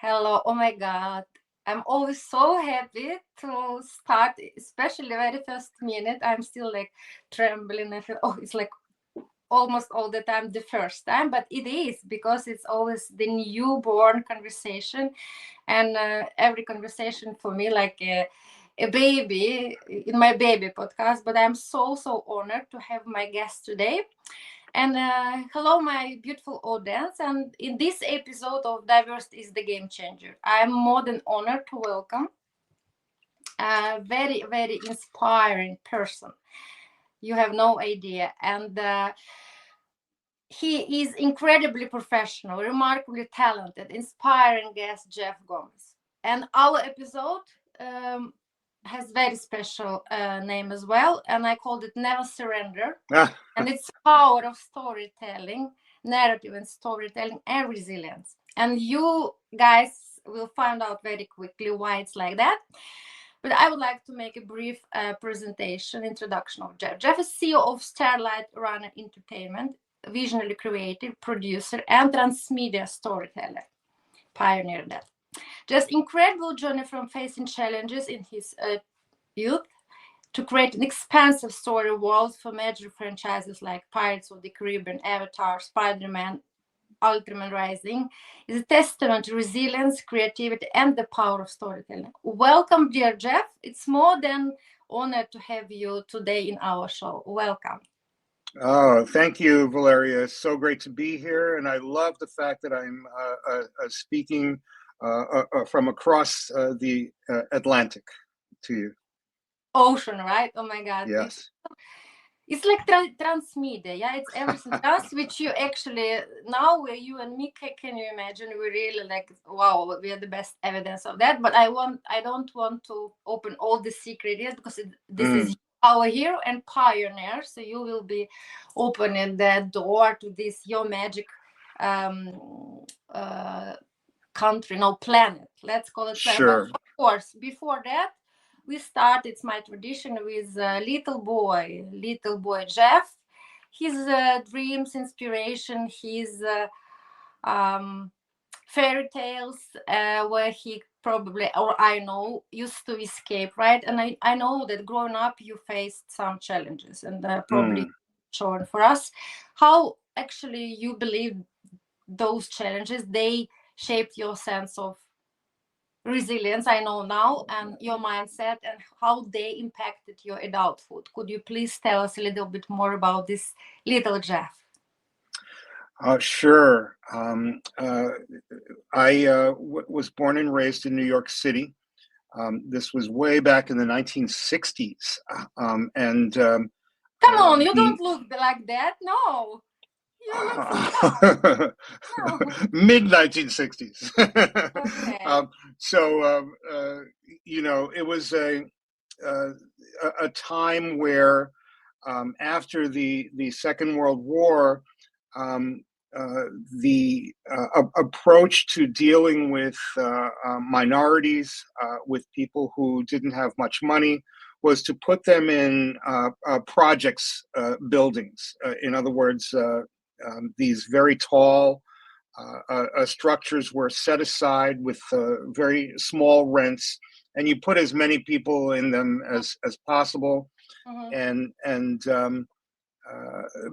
Hello. Oh my God. I'm always so happy to start, especially the very first minute. I'm still like trembling. I feel, oh, it's like almost all the time the first time, but it is because it's always the newborn conversation. And every conversation for me, like a baby in my baby podcast. But I'm so honored to have my guest today. And hello, my beautiful audience. And in this episode of Diversity is the Game Changer, I'm more than honored to welcome a very inspiring person. You have no idea. And he is incredibly professional, remarkably talented, inspiring guest, Jeff Gomez. And our episode um, has very special name as well, and I called it Never Surrender. And it's power of storytelling, narrative and storytelling, and resilience. And you guys will find out very quickly why it's like that. But I would like to make a brief introduction of Jeff. Jeff is CEO of Starlight Runner Entertainment, visionary creative producer and transmedia storyteller. Pioneered that. Just incredible journey from facing challenges in his youth to create an expansive story world for major franchises like Pirates of the Caribbean, Avatar, Spider-Man, Ultraman Rising is a testament to resilience, creativity, and the power of storytelling. Welcome, dear Jeff. It's more than honored to have you today in our show. Welcome. Oh, thank you, Valeria. It's so great to be here, and I love the fact that I'm speaking from across the Atlantic to you. Ocean, right? Oh my God. Yes. It's like transmedia, yeah. It's everything else which you actually now where you and me can you imagine we really like wow we are the best evidence of that. But I don't want to open all the secret yet because this is our hero and pioneer. So you will be opening the door to this your magic country, no planet. Let's call it planet. Sure. But of course, before that we start, it's my tradition, with little boy Jeff. His dreams, inspiration, his fairy tales, where he probably, or I know, used to escape, right? And I know that growing up you faced some challenges and probably shown for us how actually you believe those challenges, they shaped your sense of resilience, I know now, and your mindset and how they impacted your adulthood. Could you please tell us a little bit more about this little Jeff? Sure. I was born and raised in New York City. This was way back in the 1960s. Come on, you don't look like that. No. Mid 1960s. Okay. You know, it was a time where after the Second World War, the approach to dealing with minorities, with people who didn't have much money, was to put them in projects buildings. In other words, these very tall structures were set aside with very small rents, and you put as many people in them as possible. And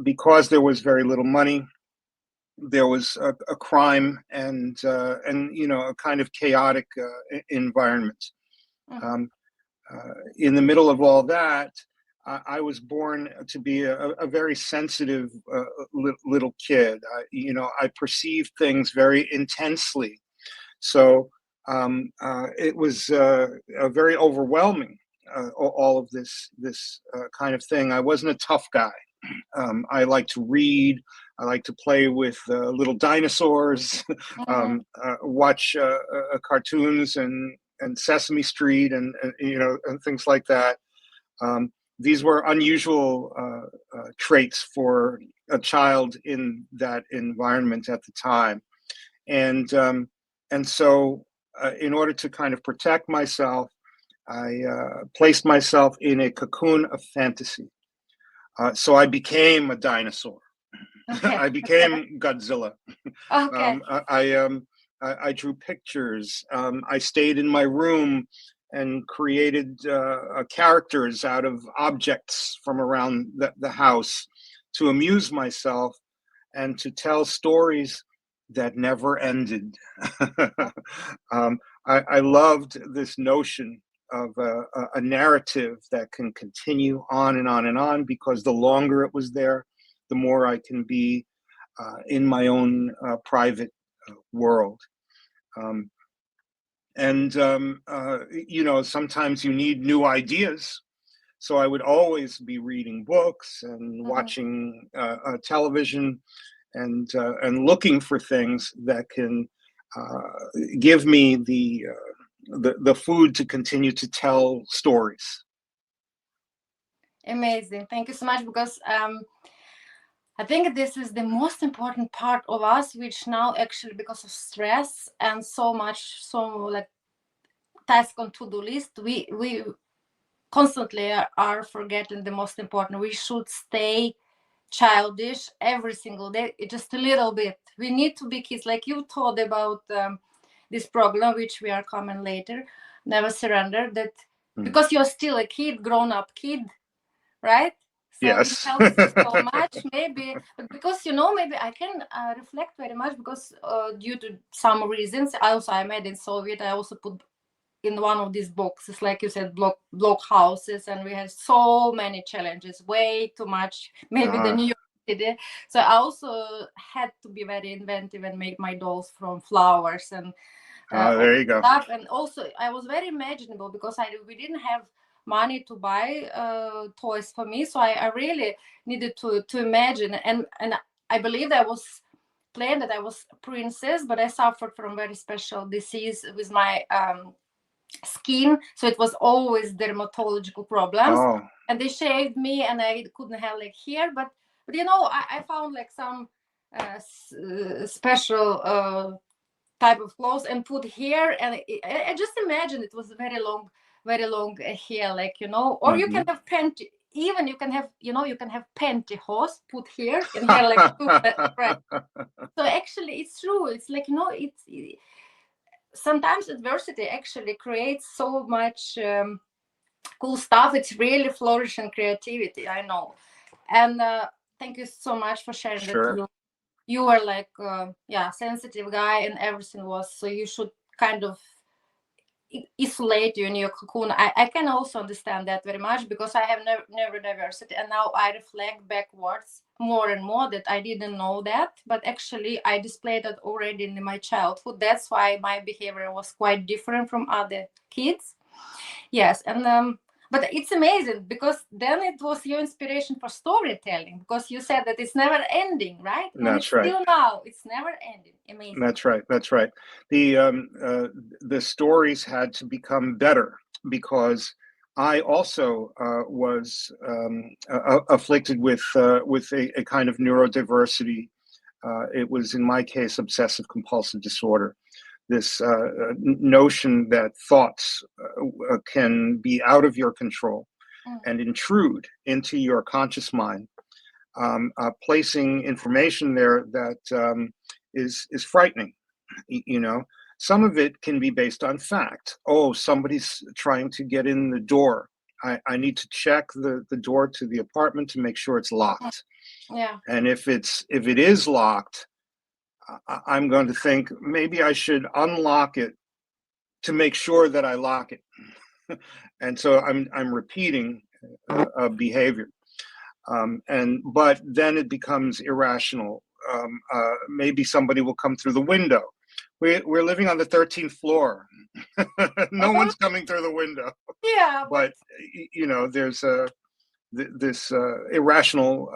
because there was very little money, there was a crime and you know, a kind of chaotic environment. In the middle of all that, I was born to be a very sensitive little kid. You know, I perceived things very intensely. So it was very overwhelming, all of this kind of thing. I wasn't a tough guy. I like to read. I like to play with little dinosaurs, watch cartoons and Sesame Street and you know, and things like that. These were unusual traits for a child in that environment at the time, and so in order to kind of protect myself, I placed myself in a cocoon of fantasy. So I became a dinosaur. Okay. I became Godzilla. Okay. I drew pictures. I stayed in my room and created characters out of objects from around the house to amuse myself and to tell stories that never ended. I loved this notion of a narrative that can continue on and on and on, because the longer it was there, the more I can be in my own private world. Sometimes you need new ideas. So I would always be reading books and watching television and looking for things that can give me the food to continue to tell stories. Amazing. Thank you so much, because I think this is the most important part of us, which now actually, because of stress and so like task on to-do list, we constantly are forgetting the most important. We should stay childish every single day, just a little bit. We need to be kids, like you told about this program, which we are coming later, Never Surrender, that because you're still a kid, grown-up kid, right? So yes. It helps you so much, maybe because maybe I can reflect very much, because due to some reasons, I made in Soviet, I also put in one of these boxes, like you said, block houses, and we had so many challenges, way too much, maybe the New York City. So I also had to be very inventive and make my dolls from flowers and there you go. stuff. And also I was very imaginable, because we didn't have money to buy toys for me, so I really needed to imagine, and I believed I was playing that I was a princess, but I suffered from very special disease with my skin, so it was always dermatological problems. And they shaved me, and I couldn't have like hair, but I found like some special type of clothes and put hair, and I just imagined it was very long hair, like or you can have panty, even you can have you can have pantyhose, put hair and hair like right. So actually it's true, it's like it's sometimes adversity actually creates so much cool stuff. It's really flourishing creativity, I know. And thank you so much for sharing that you were like sensitive guy, and everything was, so you should kind of isolate you in your cocoon. I can also understand that very much, because I have neurodiversity, and now I reflect backwards more and more that I didn't know that, but actually I displayed that already in my childhood. That's why my behavior was quite different from other kids. Yes. And but it's amazing, because then it was your inspiration for storytelling, because you said that it's never ending, right? That's right. Still now it's never ending. Amazing. That's right. The stories had to become better, because I also was afflicted with a kind of neurodiversity. It was, in my case, obsessive compulsive disorder. This notion that thoughts can be out of your control and intrude into your conscious mind, placing information there that is frightening. Some of it can be based on fact. Oh, somebody's trying to get in the door. I need to check the door to the apartment to make sure it's locked. Yeah. And if it is locked, I'm going to think maybe I should unlock it to make sure that I lock it. And so I'm repeating a behavior. But then it becomes irrational. Maybe somebody will come through the window. We're living on the 13th floor. No one's coming through the window. Yeah. But there's this irrational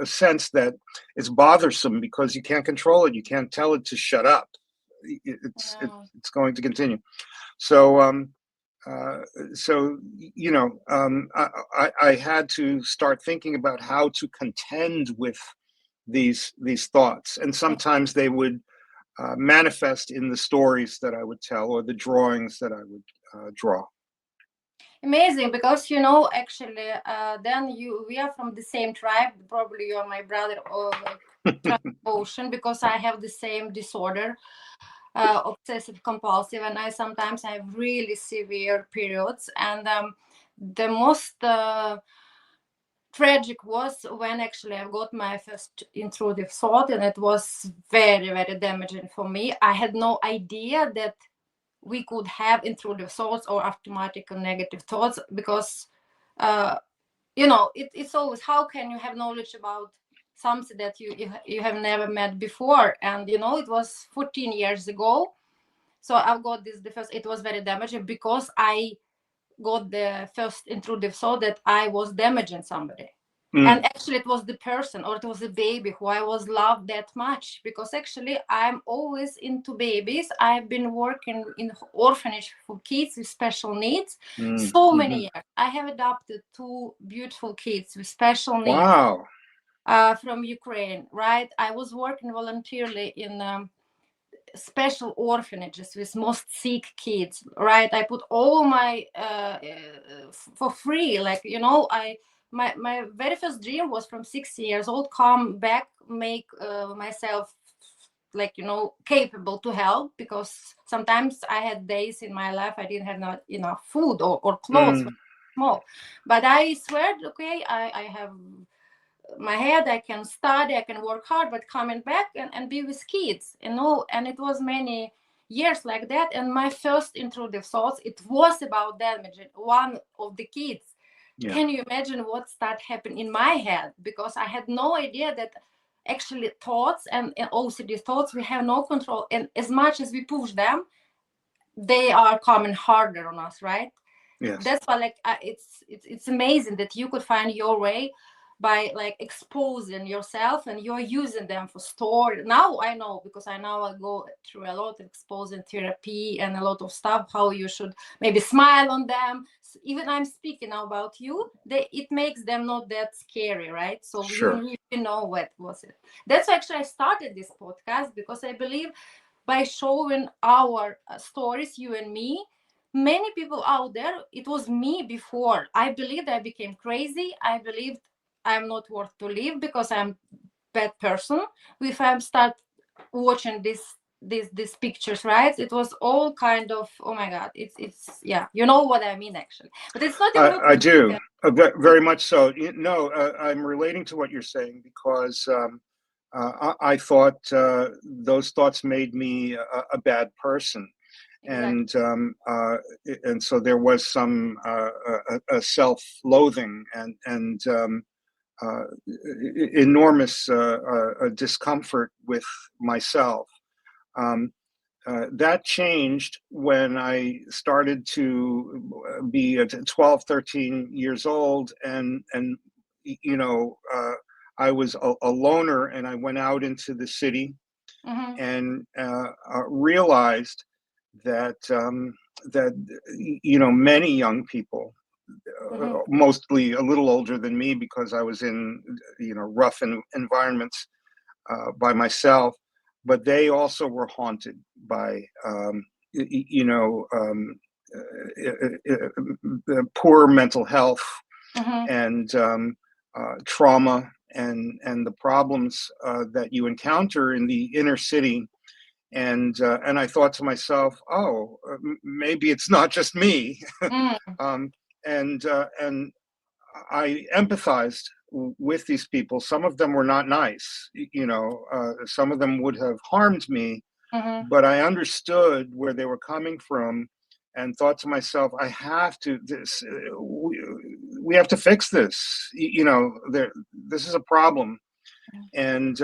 sense that it's bothersome because you can't control it. You can't tell it to shut up. It's going to continue. So I had to start thinking about how to contend with these thoughts, and sometimes they would manifest in the stories that I would tell or the drawings that I would draw. Amazing, because actually then we are from the same tribe. Probably you're my brother, or like ocean, because I have the same disorder. obsessive compulsive, and I sometimes have really severe periods. And the most tragic was when actually I got my first intrusive thought, and it was very, very damaging for me. I had no idea that we could have intrusive thoughts or automatic or negative thoughts, because it's always, how can you have knowledge about something that you have never met before? And it was 14 years ago. So I've got this the first, it was very damaging, because I got the first intrusive thought that I was damaging somebody. And actually it was the person, or it was a baby who I was loved that much, because actually I'm always into babies. I've been working in orphanage for kids with special needs so many years. I have adopted 2 beautiful kids with special needs. Wow. From Ukraine, right? I was working voluntarily in special orphanages with most sick kids, right? I put all my for free, like my very first dream was from 6 years old, come back, make myself like capable to help, because sometimes I had days in my life I didn't have not enough food or clothes, small. But I swear, okay, I have my head, I can study, I can work hard, but coming back and be with kids, and it was many years like that. And my first intrusive thoughts, it was about damaging one of the kids. Yeah. Can you imagine what started happening in my head? Because I had no idea that actually thoughts and OCD thoughts, we have no control, and as much as we push them, they are coming harder on us, right? Yes. That's why it's amazing that you could find your way by exposing yourself, and you're using them for story. Now I know, because I go through a lot of exposing therapy and a lot of stuff, how you should maybe smile on them. So even I'm speaking now about you, it makes them not that scary, right? So sure. You really know what was it. That's why actually I started this podcast, because I believe by showing our stories, you and me, many people out there, it was me before. I believed I became crazy. I believed I'm not worth to live because I'm bad person. If I start watching these pictures, right? It was all kind of, oh my God, it's yeah, you know what I mean, actually. But it's not. I do very much so. I'm relating to what you're saying, because I thought those thoughts made me a bad person. Exactly. And so there was some a self-loathing and enormous discomfort with myself. That changed when I started to be 12, 13 years old, and I was a loner, and I went out into the city and realized that many young people, mostly a little older than me, because I was in rough environments by myself, but they also were haunted by poor mental health and trauma and the problems that you encounter in the inner city. And I thought to myself, maybe it's not just me. And I empathized with these people. Some of them were not nice, some of them would have harmed me, but I understood where they were coming from, and thought to myself, we have to fix this. This is a problem. And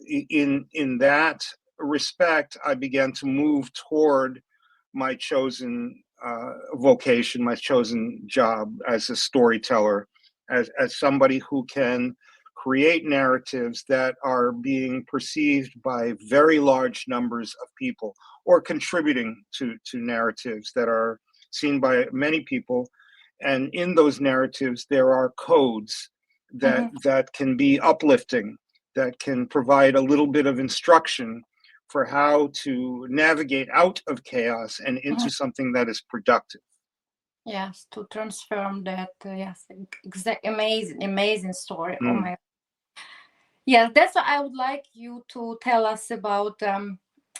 in that respect, I began to move toward my chosen vocation, my chosen job as a storyteller, as somebody who can create narratives that are being perceived by very large numbers of people, or contributing to narratives that are seen by many people. And in those narratives, there are codes that can be uplifting, that can provide a little bit of instruction for how to navigate out of chaos and into something that is productive. Yes, to transform that. Yes, amazing story. Oh my. Yes, that's what I would like you to tell us about.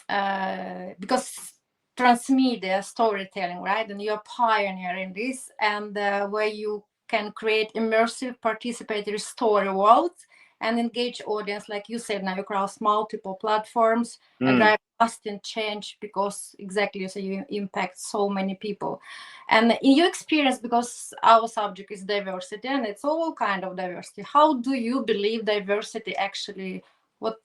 because transmedia storytelling, right? And you're a pioneer in this, and where you can create immersive participatory story worlds and engage audience, like you said, now across multiple platforms and drive lasting change, because exactly, so you impact so many people. And in your experience, because our subject is diversity and it's all kind of diversity, how do you believe diversity actually, what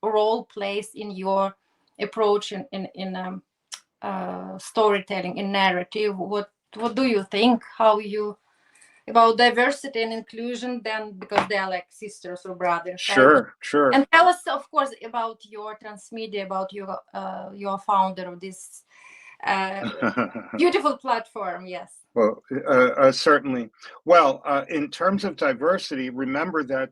role plays in your approach in storytelling, in narrative? What do you think, how you about diversity and inclusion then, because they are like sisters or brothers, right? Sure. And tell us, of course, about your Transmedia, about your founder of this beautiful platform. Yes. Well, certainly. Well, in terms of diversity, remember that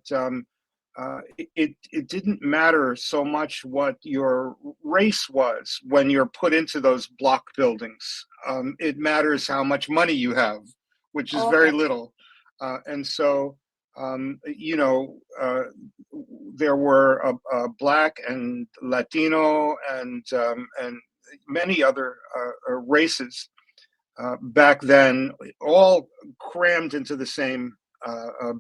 it didn't matter so much what your race was when you're put into those block buildings. It matters how much money you have, which is very Okay. little. And so, there were Black and Latino and many other races back then, all crammed into the same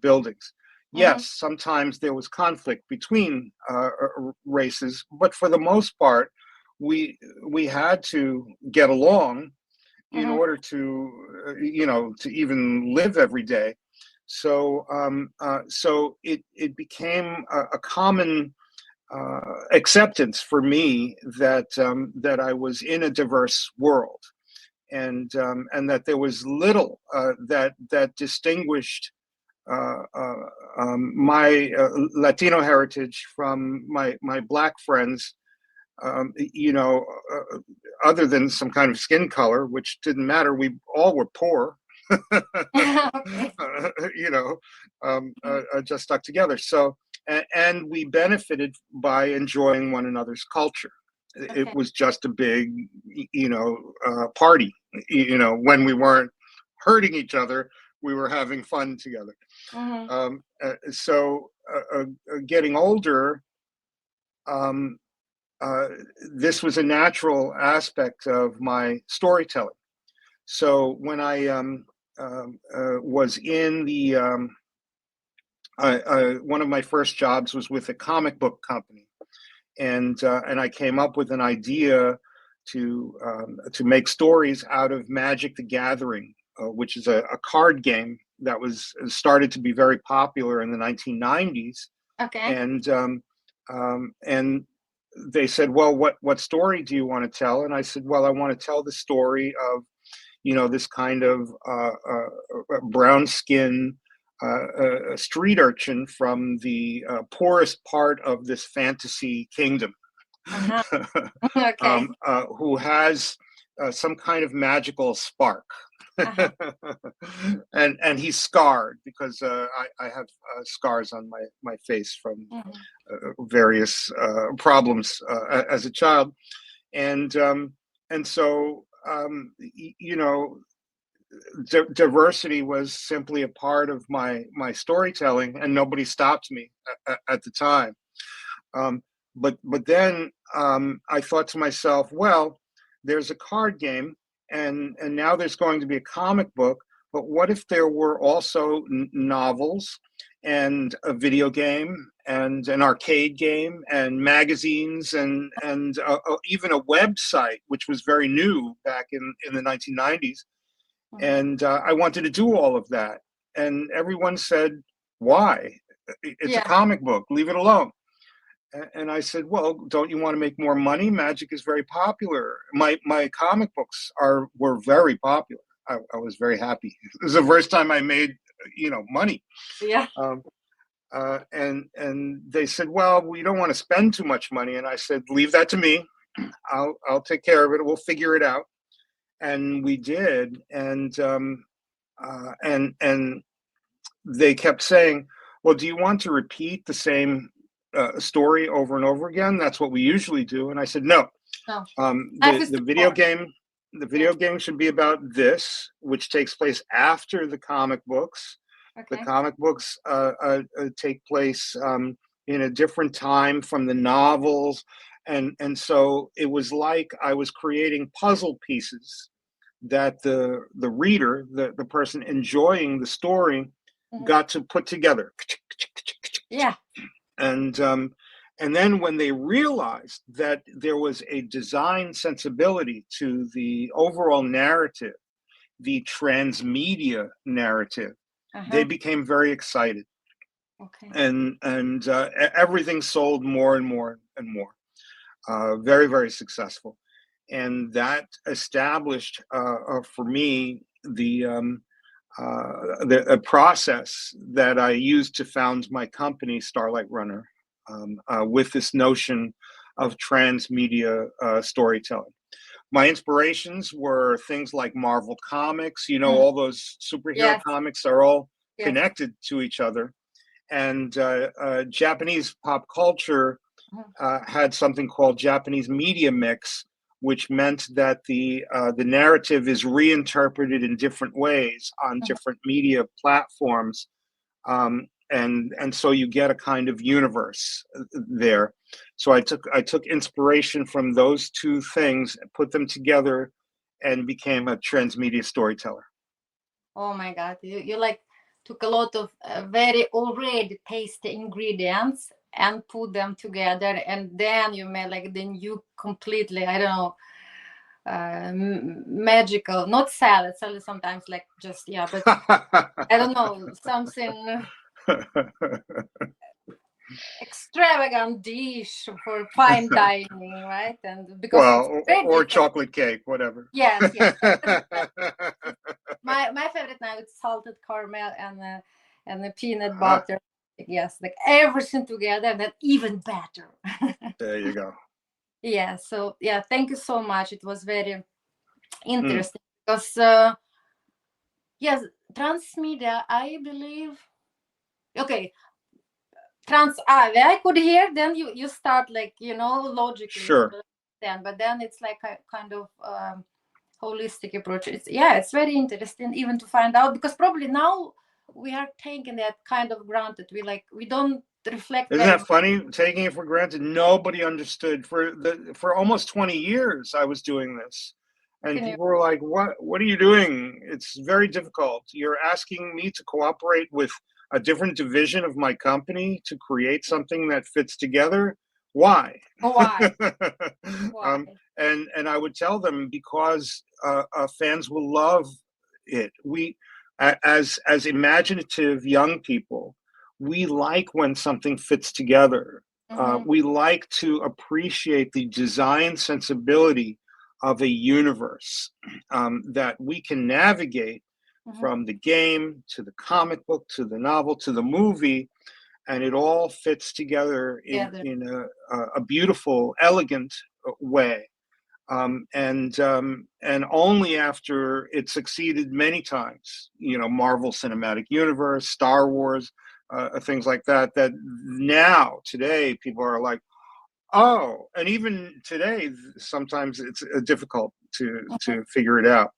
buildings. Yes, sometimes there was conflict between races, but for the most part, we had to get along in order to, to even live every day. So, so it became a common acceptance for me that that I was in a diverse world, and that there was little that distinguished my Latino heritage from my Black friends, other than some kind of skin color, which didn't matter. We all were poor, Okay. just stuck together. So, and we benefited by enjoying one another's culture. It Okay. was just a big, party. When we weren't hurting each other, we were having fun together. So, getting older, um, this was a natural aspect of my storytelling. So when I was in the one of my first jobs was with a comic book company, and I came up with an idea to make stories out of Magic: The Gathering, which is a card game that was started to be very popular in the 1990s, Okay. and they said, well, what story do you want to tell? And I said, well, I want to tell the story of this kind of brown skin street urchin from the poorest part of this fantasy kingdom, Okay. who has some kind of magical spark. And he's scarred because I have scars on my face from various problems as a child, and so diversity was simply a part of my storytelling, and nobody stopped me at the time. But then I thought to myself, well, there's a card game, and now there's going to be a comic book. But what if there were also novels and a video game and an arcade game and magazines and even a website, which was very new back in the 1990s. And I wanted to do all of that. And everyone said, why? It's a comic book, leave it alone. And I said, well, don't you want to make more money? Magic is very popular. My comic books were very popular. I was very happy. It was the first time I made, money. Yeah. And they said, well, we don't want to spend too much money. And I said, leave that to me. I'll take care of it. We'll figure it out. And we did. And they kept saying, well, do you want to repeat the same story over and over again? That's what we usually do. And I said, no. The video game should be about this, which takes place after the comic books. Okay. The comic books take place in a different time from the novels, And so it was like I was creating puzzle pieces that the reader, the person enjoying the story, got to put together. Yeah. And then when they realized that there was a design sensibility to the overall narrative, the transmedia narrative, they became very excited. Okay. And everything sold more and more and more. Very, very successful. And that established for me a process that I used to found my company, Starlight Runner, with this notion of transmedia storytelling. My inspirations were things like Marvel Comics, all those superhero comics are all connected to each other. And Japanese pop culture had something called Japanese media mix, which meant that the narrative is reinterpreted in different ways on different media platforms, and so you get a kind of universe there. So I took inspiration from those two things, put them together, and became a transmedia storyteller. Oh my God, you like took a lot of very already tasty ingredients and put them together, and then you made like the new completely, I don't know, magical, not salad sometimes like just, yeah, but I don't know, something extravagant dish for fine dining, right? And because it's Well, very or different. chocolate cake, whatever. Yes. My favorite now is salted caramel and the peanut butter. Yes, like everything together, and then even better. There you go. Yeah. So yeah, thank you so much. It was very interesting because yes, transmedia. I believe. Okay, I could hear. Then you start like logically you Sure. could understand, but then it's like a kind of holistic approach. It's very interesting even to find out, because probably now we are taking that kind of granted. We don't reflect Isn't very that funny? Taking it for granted. Nobody understood. For almost 20 years I was doing this. And can you, people were like, what are you doing? It's very difficult. You're asking me to cooperate with a different division of my company to create something that fits together. Why? why And I would tell them, because fans will love it. We, as imaginative young people, we like when something fits together. We like to appreciate the design sensibility of a universe that we can navigate from the game to the comic book to the novel to the movie, and it all fits together in a beautiful, elegant way. And only after it succeeded many times, Marvel Cinematic Universe, Star Wars, things like that, that now today people are like, oh, and even today sometimes it's difficult to figure it out.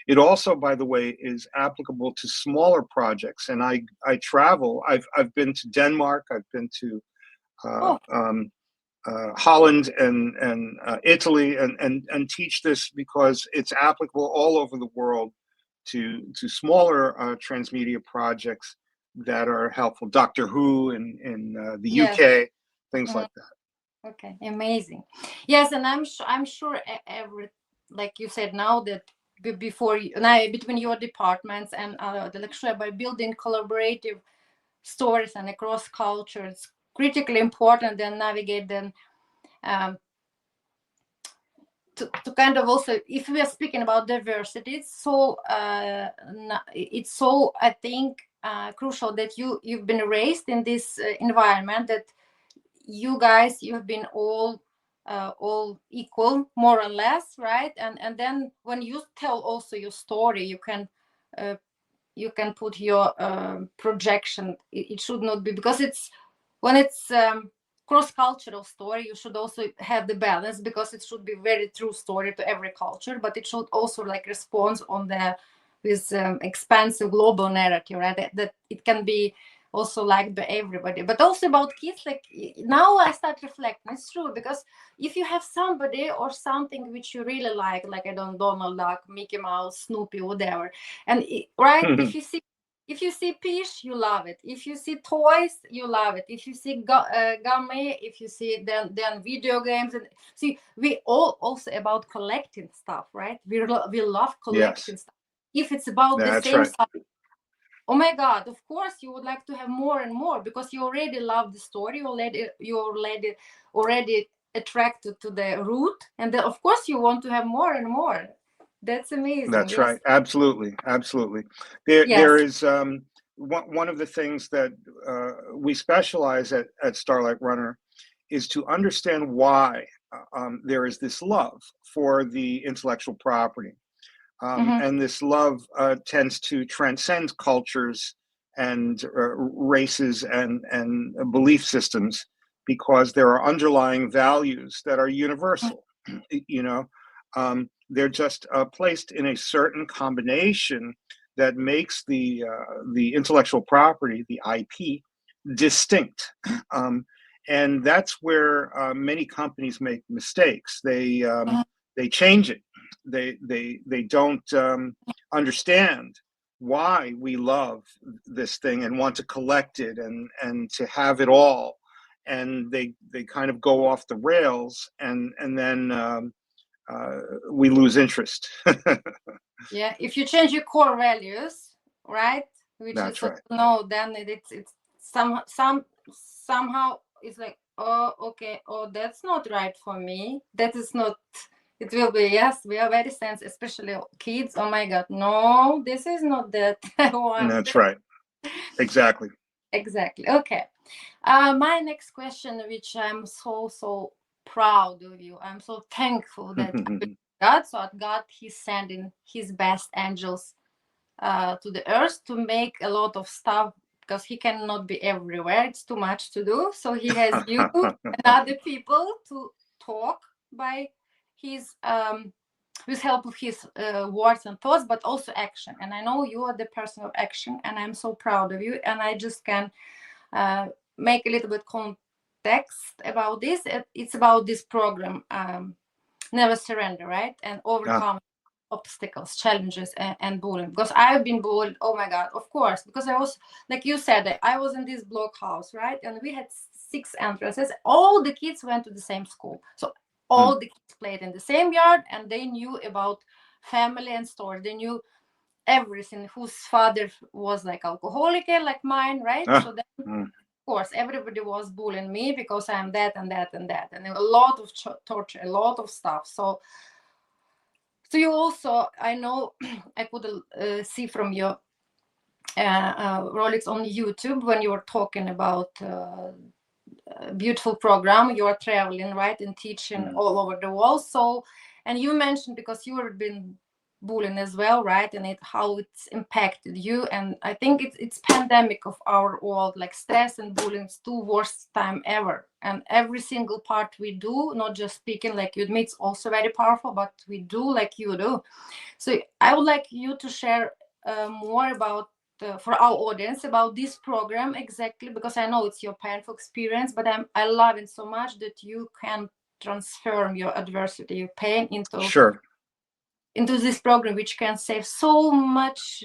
It also, by the way, is applicable to smaller projects. And I travel. I've been to Denmark. I've been to Holland and Italy, and teach this because it's applicable all over the world to smaller transmedia projects that are helpful. Doctor Who in the UK, things like that. Okay, amazing. Yes, and I'm sure every, like you said, now that before now between your departments and the lecture, by building collaborative stories and across cultures, it's critically important then navigate then to kind of also, if we are speaking about diversity, it's so I think crucial that you've been raised in this environment, that you guys, you have been all equal more or less, right? And then when you tell also your story, you can put your projection. It should not be, because it's when it's cross-cultural story, you should also have the balance, because it should be very true story to every culture, but it should also like respond on the this expansive global narrative, right? That it can be also liked by everybody. But also about kids, like now I start reflecting. It's true, because if you have somebody or something which you really like I don't Donald Duck, Mickey Mouse, Snoopy, whatever, and right, if you see Peach, you love it. If you see toys, you love it. If you see gummy, if you see then video games, and see, we all also about collecting stuff, right? We love collecting Yes, stuff. If it's about the that's same right. stuff, oh my God, of course you would like to have more and more, because you already love the story, you already attracted to the root, and then of course you want to have more and more. That's amazing. That's Yes. right. Absolutely, absolutely. There Yes. is one of the things that we specialize at Starlight Runner is to understand why there is this love for the intellectual property. Hmm. And this love tends to transcend cultures and races and belief systems, because there are underlying values that are universal. You know, they're just placed in a certain combination that makes the intellectual property, the IP, distinct. And that's where many companies make mistakes. They change it. They don't understand why we love this thing and want to collect it and to have it all, and they kind of go off the rails, and then we lose interest. Yeah, if you change your core values, right, which is That's right. no, then it's somehow it's like, oh, okay, oh, that's not right for me. That is not. It will be, yes. We are very sensitive, especially kids. Oh my God, no, this is not that I want. That's right. Exactly. Exactly. Okay. My next question, which I'm so proud of you. I'm so thankful that God, so God, He's sending His best angels to the earth to make a lot of stuff, because He cannot be everywhere. It's too much to do. So He has you and other people to talk by His with help of His words and thoughts, but also action. And I know you are the person of action, and I'm so proud of you. And I just can uh, make a little bit context about this. It's about this program, Never Surrender, right? And Ah, overcome obstacles, challenges, and bullying. Because I've been bullied, oh my God, of course, because I was, like you said, I was in this blockhouse, right? And we had 6 entrances. All the kids went to the same school. So hmm. all the kids played in the same yard, and they knew about family and story. They knew everything, whose father was like alcoholic, like mine, right? Ah, So then hmm. of course everybody was bullying me because I'm that and that and that, and a lot of torture, a lot of stuff. So you also, I know, I could see from your rolics on YouTube when you were talking about beautiful program, you are traveling, right, and teaching Hmm. all over the world. So, and you mentioned, because you have been bullying as well, right, and how it's impacted you. And I think it's pandemic of our world, like stress and bullying is two worst time ever. And every single part we do, not just speaking like you admit, it's also very powerful, but we do like you do. So I would like you to share more about for our audience about this program exactly, because I know it's your painful experience, but I love it so much that you can transform your adversity, your pain Sure. into this program, which can save so much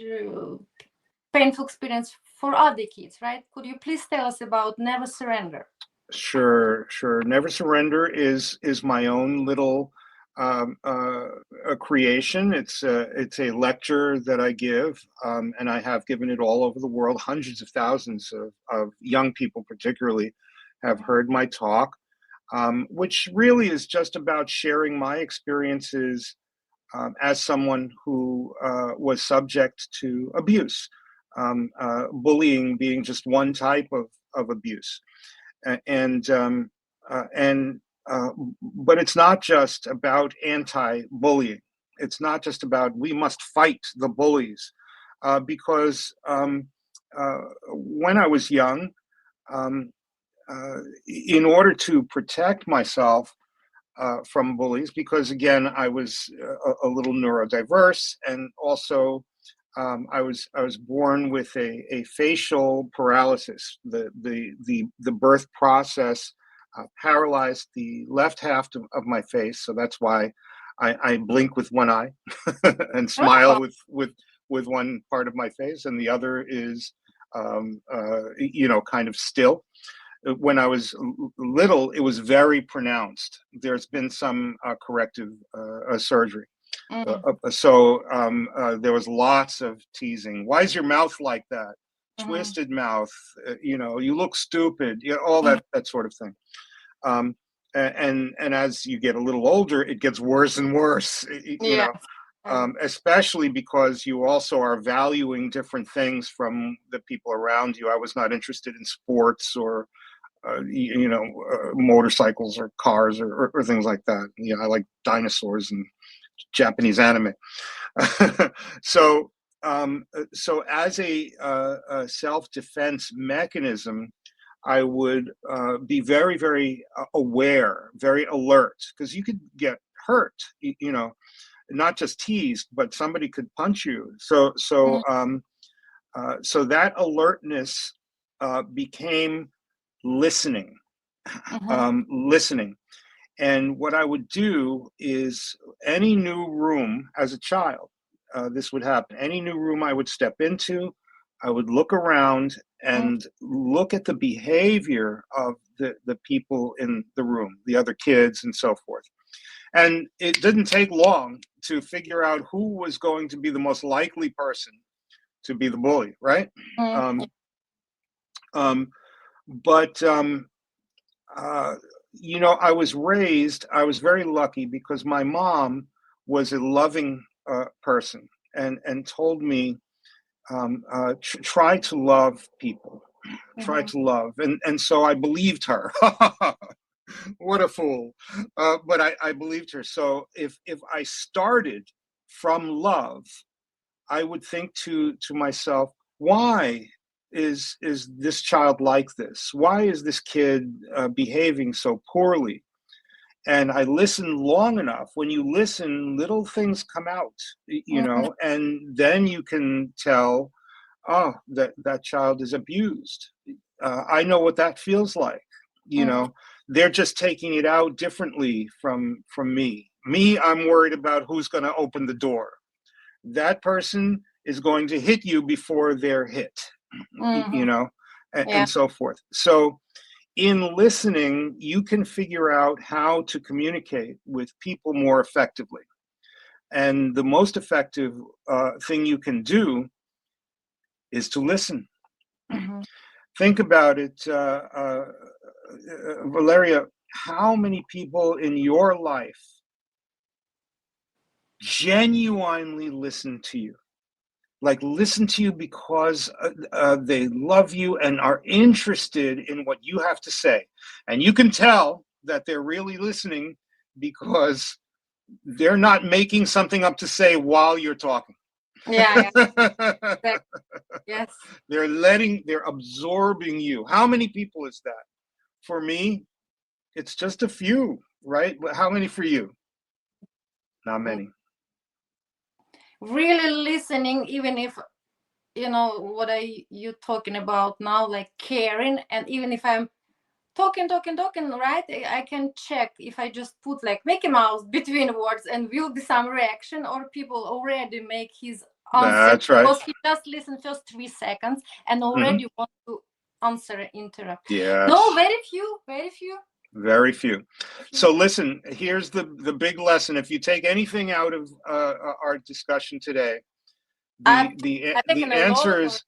painful experience for other kids, right? Could you please tell us about Never Surrender? Sure, sure. Never Surrender is my own little a creation. It's a lecture that I give, and I have given it all over the world. Hundreds of thousands of young people, particularly, have heard my talk, which really is just about sharing my experiences as someone who was subject to abuse, bullying being just one type of abuse. And and but it's not just about anti-bullying. It's not just about we must fight the bullies, because when I was young, um, in order to protect myself from bullies, because again I was a little neurodiverse, and also I was born with a facial paralysis. The birth process paralyzed the left half of my face, so that's why I blink with one eye and smile Oh. with one part of my face, and the other is you know, kind of still. When I was little, it was very pronounced. There's been some corrective surgery. Mm, There was lots of teasing. Why is your mouth like that? mhm, Twisted mouth. You know, you look stupid. You know, all mhm. that sort of thing. Um, and as you get a little older, it gets worse and worse. You Yeah. know, especially because you also are valuing different things from the people around you. I was not interested in sports or you know, motorcycles or cars or things like that. You know, I like dinosaurs and Japanese anime. so so as a self-defense mechanism, I would be very aware, very alert, because you could get hurt, you know, not just teased, but somebody could punch you. Mhm, So that alertness became listening, mhm, listening. And what I would do is any new room as a child, this would happen. Any new room I would step into, I would look around mhm, and look at the behavior of the people in the room, the other kids and so forth. And it didn't take long to figure out who was going to be the most likely person to be the bully, right? mhm. Um, um, but uh, you know, I was very lucky because my mom was a loving person and told me, try to love people, try Mhm. to love. And so I believed her. What a fool. But I believed her. So if I started from love, I would think to myself, why is this child like this? Why is this kid behaving so poorly? And I listened long enough. When you listen, little things come out, you Mhm. know, and then you can tell, oh, that child is abused. I know what that feels like. You Mhm. know, they're just taking it out differently from me. Me, I'm worried about who's going to open the door. That person is going to hit you before they're hit, you Mhm. know, Yeah. and so forth. So in listening, you can figure out how to communicate with people more effectively. And the most effective thing you can do is to listen. Mhm. Think about it, Valeria. How many people in your life genuinely listen to you? Like listen to you because they love you and are interested in what you have to say, and you can tell that they're really listening because they're not making something up to say while you're talking. Yeah. Yeah. Exactly. Yes. They're absorbing you. How many people is that? For me, it's just a few, right? But how many for you? Not Mm. many. Really listening, even if you know what I you talking about now, like caring, and even if I'm talking, right? I can check if I just put like Mickey Mouse between words and will be some reaction, or people already make his answer That's right. because he just listened first 3 seconds and Hmm. already want to answer interrupt. No, Yes. very few. Very few. Very few. So listen, here's the big lesson. If you take anything out of our discussion today, I'm the I'm taking the a lot answer of. is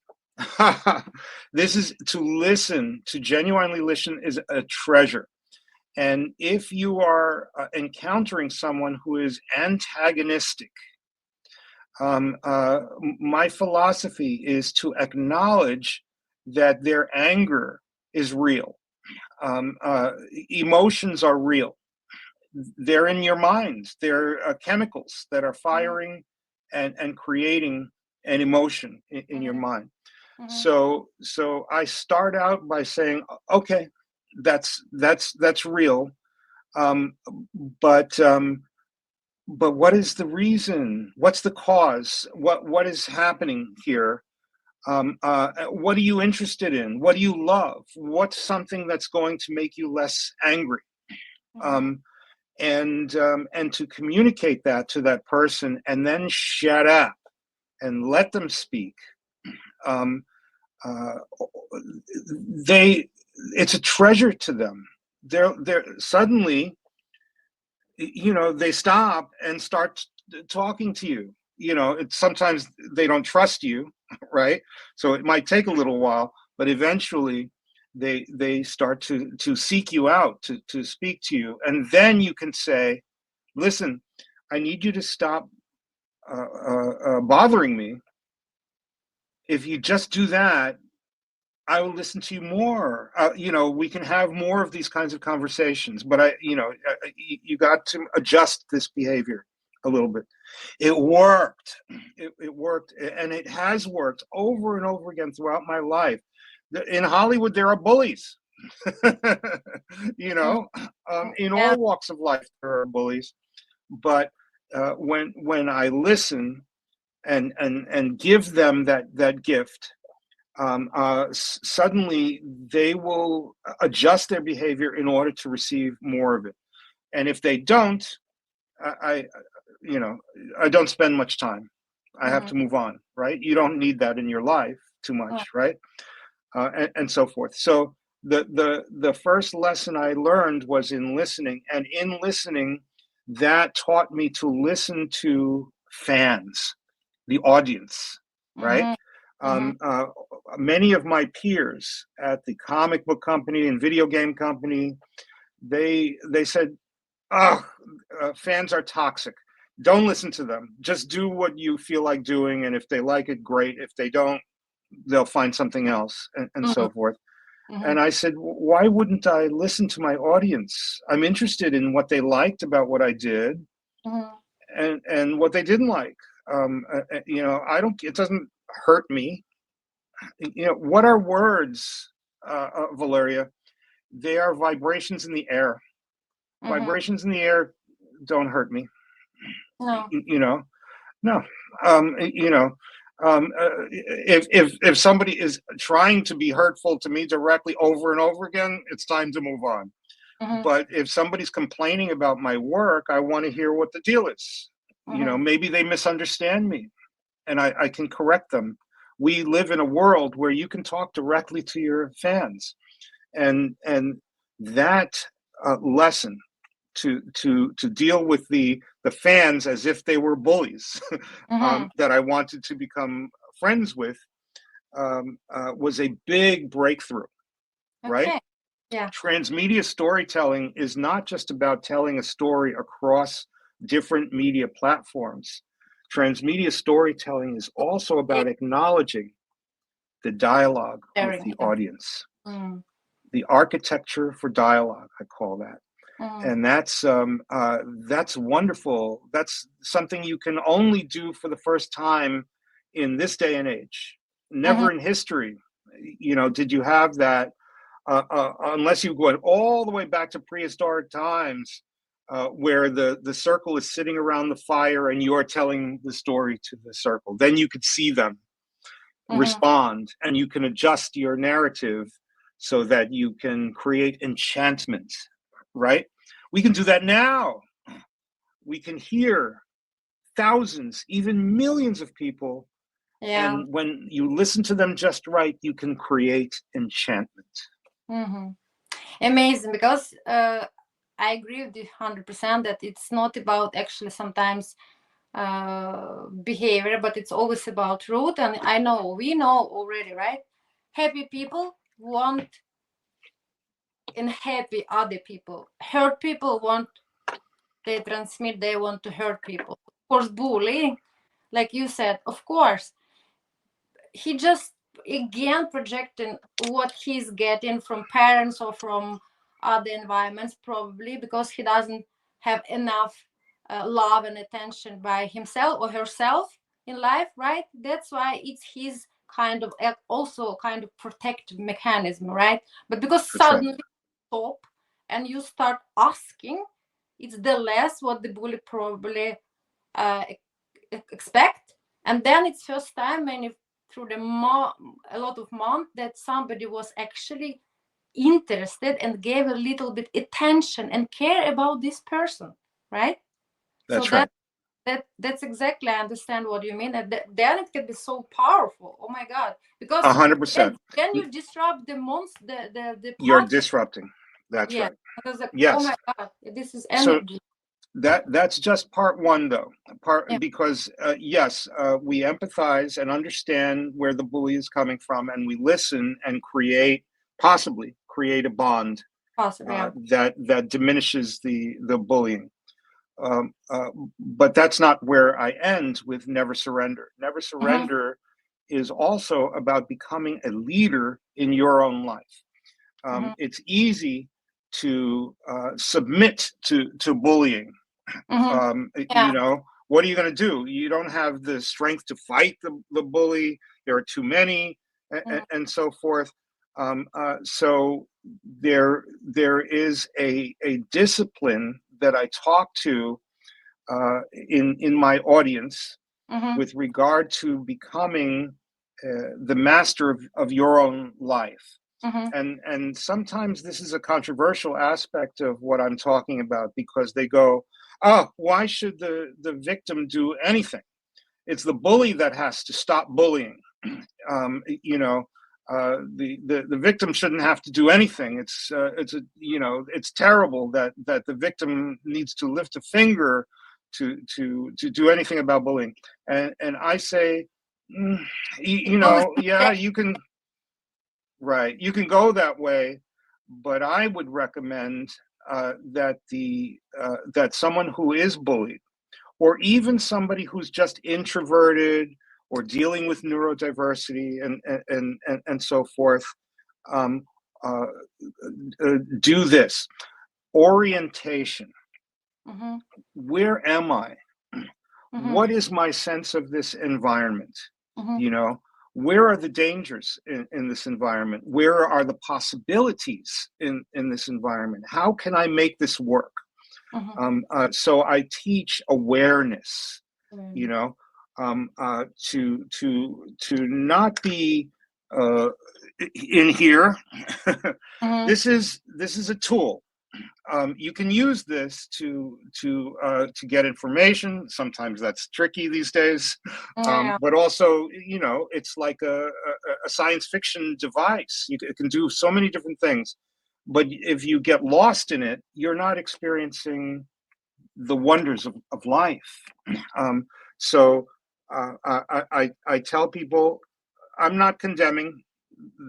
this is to listen, to genuinely listen is a treasure. And if you are encountering someone who is antagonistic, my philosophy is to acknowledge that their anger is real. Emotions are real. They're in your mind. They're chemicals that are Mhm, firing and creating an emotion in your mhm, mind. mhm, So I start out by saying, okay, that's real, um, but but what is the reason? What's the cause? What is happening here? What are you interested in? What do you love? What's something that's going to make you less angry? Mhm. Um, and to communicate that to that person, and then shut up and let them speak. Um, uh, they, it's a treasure to them. They're suddenly, they stop and start talking to you. Sometimes they don't trust you, right? So it might take a little while, but eventually they start to seek you out, to speak to you, and then you can say, listen, I need you to stop bothering me. If you just do that, I will listen to you more. We can have more of these kinds of conversations, but you got to adjust this behavior a little bit. It worked. It worked, and it has worked over and over again throughout my life. In Hollywood, there are bullies. you Mhm. know, in Yeah. all walks of life, there are bullies. But when I listen and give them that gift, suddenly they will adjust their behavior in order to receive more of it. And if they don't, I you know, I don't spend much time. I have Mhm. to move on, right? You don't need that in your life too Mhm. much, right? And so forth. So the first lesson I learned was in listening, and in listening, that taught me to listen to fans, the audience, right? Mhm. Mhm. Um, uh, Many of my peers at the comic book company and video game company, they said, "Oh, fans are toxic. Don't listen to them. Just do what you feel like doing, and if they like it, great. If they don't, they'll find something else," and Mhm. so forth. Mhm. And I said, why wouldn't I listen to my audience? I'm interested in what they liked about what I did, Mhm. and what they didn't like. I don't. It doesn't hurt me. What are words, Valeria? They are vibrations in the air. Mhm. Vibrations in the air don't hurt me. No. You know, no. Um, you know, if somebody is trying to be hurtful to me directly over and over again, it's time to move on. Mhm. But if somebody's complaining about my work, I want to hear what the deal is. Mhm. Maybe they misunderstand me, and I can correct them. We live in a world where you can talk directly to your fans, and that lesson to deal with the fans as if they were bullies, Mhm. that I wanted to become friends with, was a big breakthrough. Right? Okay. Yeah. Transmedia storytelling is not just about telling a story across different media platforms. Transmedia storytelling is also Yeah. about acknowledging the dialogue with Sharing. the Yeah. audience, Mm. the architecture for dialogue, I call that. Mhm. And that's wonderful. That's something you can only do for the first time in this day and age. Mhm. Never in history, did you have that, unless you go all the way back to prehistoric times, where the circle is sitting around the fire and you're telling the story to the circle. Then you could see them Mhm. respond, and you can adjust your narrative so that you can create enchantment, right? We can do that now. We can hear thousands, even millions of people, Yeah. and when you listen to them just right, you can create enchantment. Mhm. Amazing, because I agree with you 100% that it's not about actually sometimes behavior, but it's always about root. And I know we know already, right? Happy people want and happy other people. Hurt people want, they transmit, they want to hurt people. Of course, bullying, like you said, of course, he just again projecting what he's getting from parents or from other environments, probably because he doesn't have enough love and attention by himself or herself in life, right? That's why it's his kind of also kind of protective mechanism, right? But because That's right. suddenly stop and you start asking, it's the less what the bully probably expect. And then it's first time when you through a lot of months that somebody was actually interested and gave a little bit attention and care about this person, right? That's So right. that's exactly, I understand what you mean. And then it can be so powerful. Oh my God. Because 100%. then you disrupt the monster, the You're platform. disrupting. That's Yeah. right. Because like, oh Yes. my God, this is So energy. that's just part one, though. Yeah. Because yes, we empathize and understand where the bully is coming from, and we listen and possibly create a bond Possibly, yeah. that diminishes the bullying. But that's not where I end with Never Surrender. Never Surrender is also about becoming a leader in your own life. It's easy to submit to bullying. Yeah. You know, what are you going to do? You don't have the strength to fight the bully. There are too many, and so forth. So there is a discipline that I talk to in my audience with regard to becoming the master of your own life. And sometimes this is a controversial aspect of what I'm talking about, because they go, oh, why should the victim do anything? It's the bully that has to stop bullying. You know, the victim shouldn't have to do anything. It's terrible that the victim needs to lift a finger to do anything about bullying. And I say, yeah, you can. Right, you can go that way, but I would recommend that someone who is bullied, or even somebody who's just introverted or dealing with neurodiversity and so forth, um, uh, do this orientation. Where am I? What is my sense of this environment? You know, where are the dangers in this environment? Where are the possibilities in this environment? How can I make this work? So I teach awareness, you know, to not be in here. This is a tool. You can use this to get information. Sometimes that's tricky these days, but also, you know, it's like a science fiction device. It can do so many different things, but if you get lost in it, you're not experiencing the wonders of life. So I tell people, I'm not condemning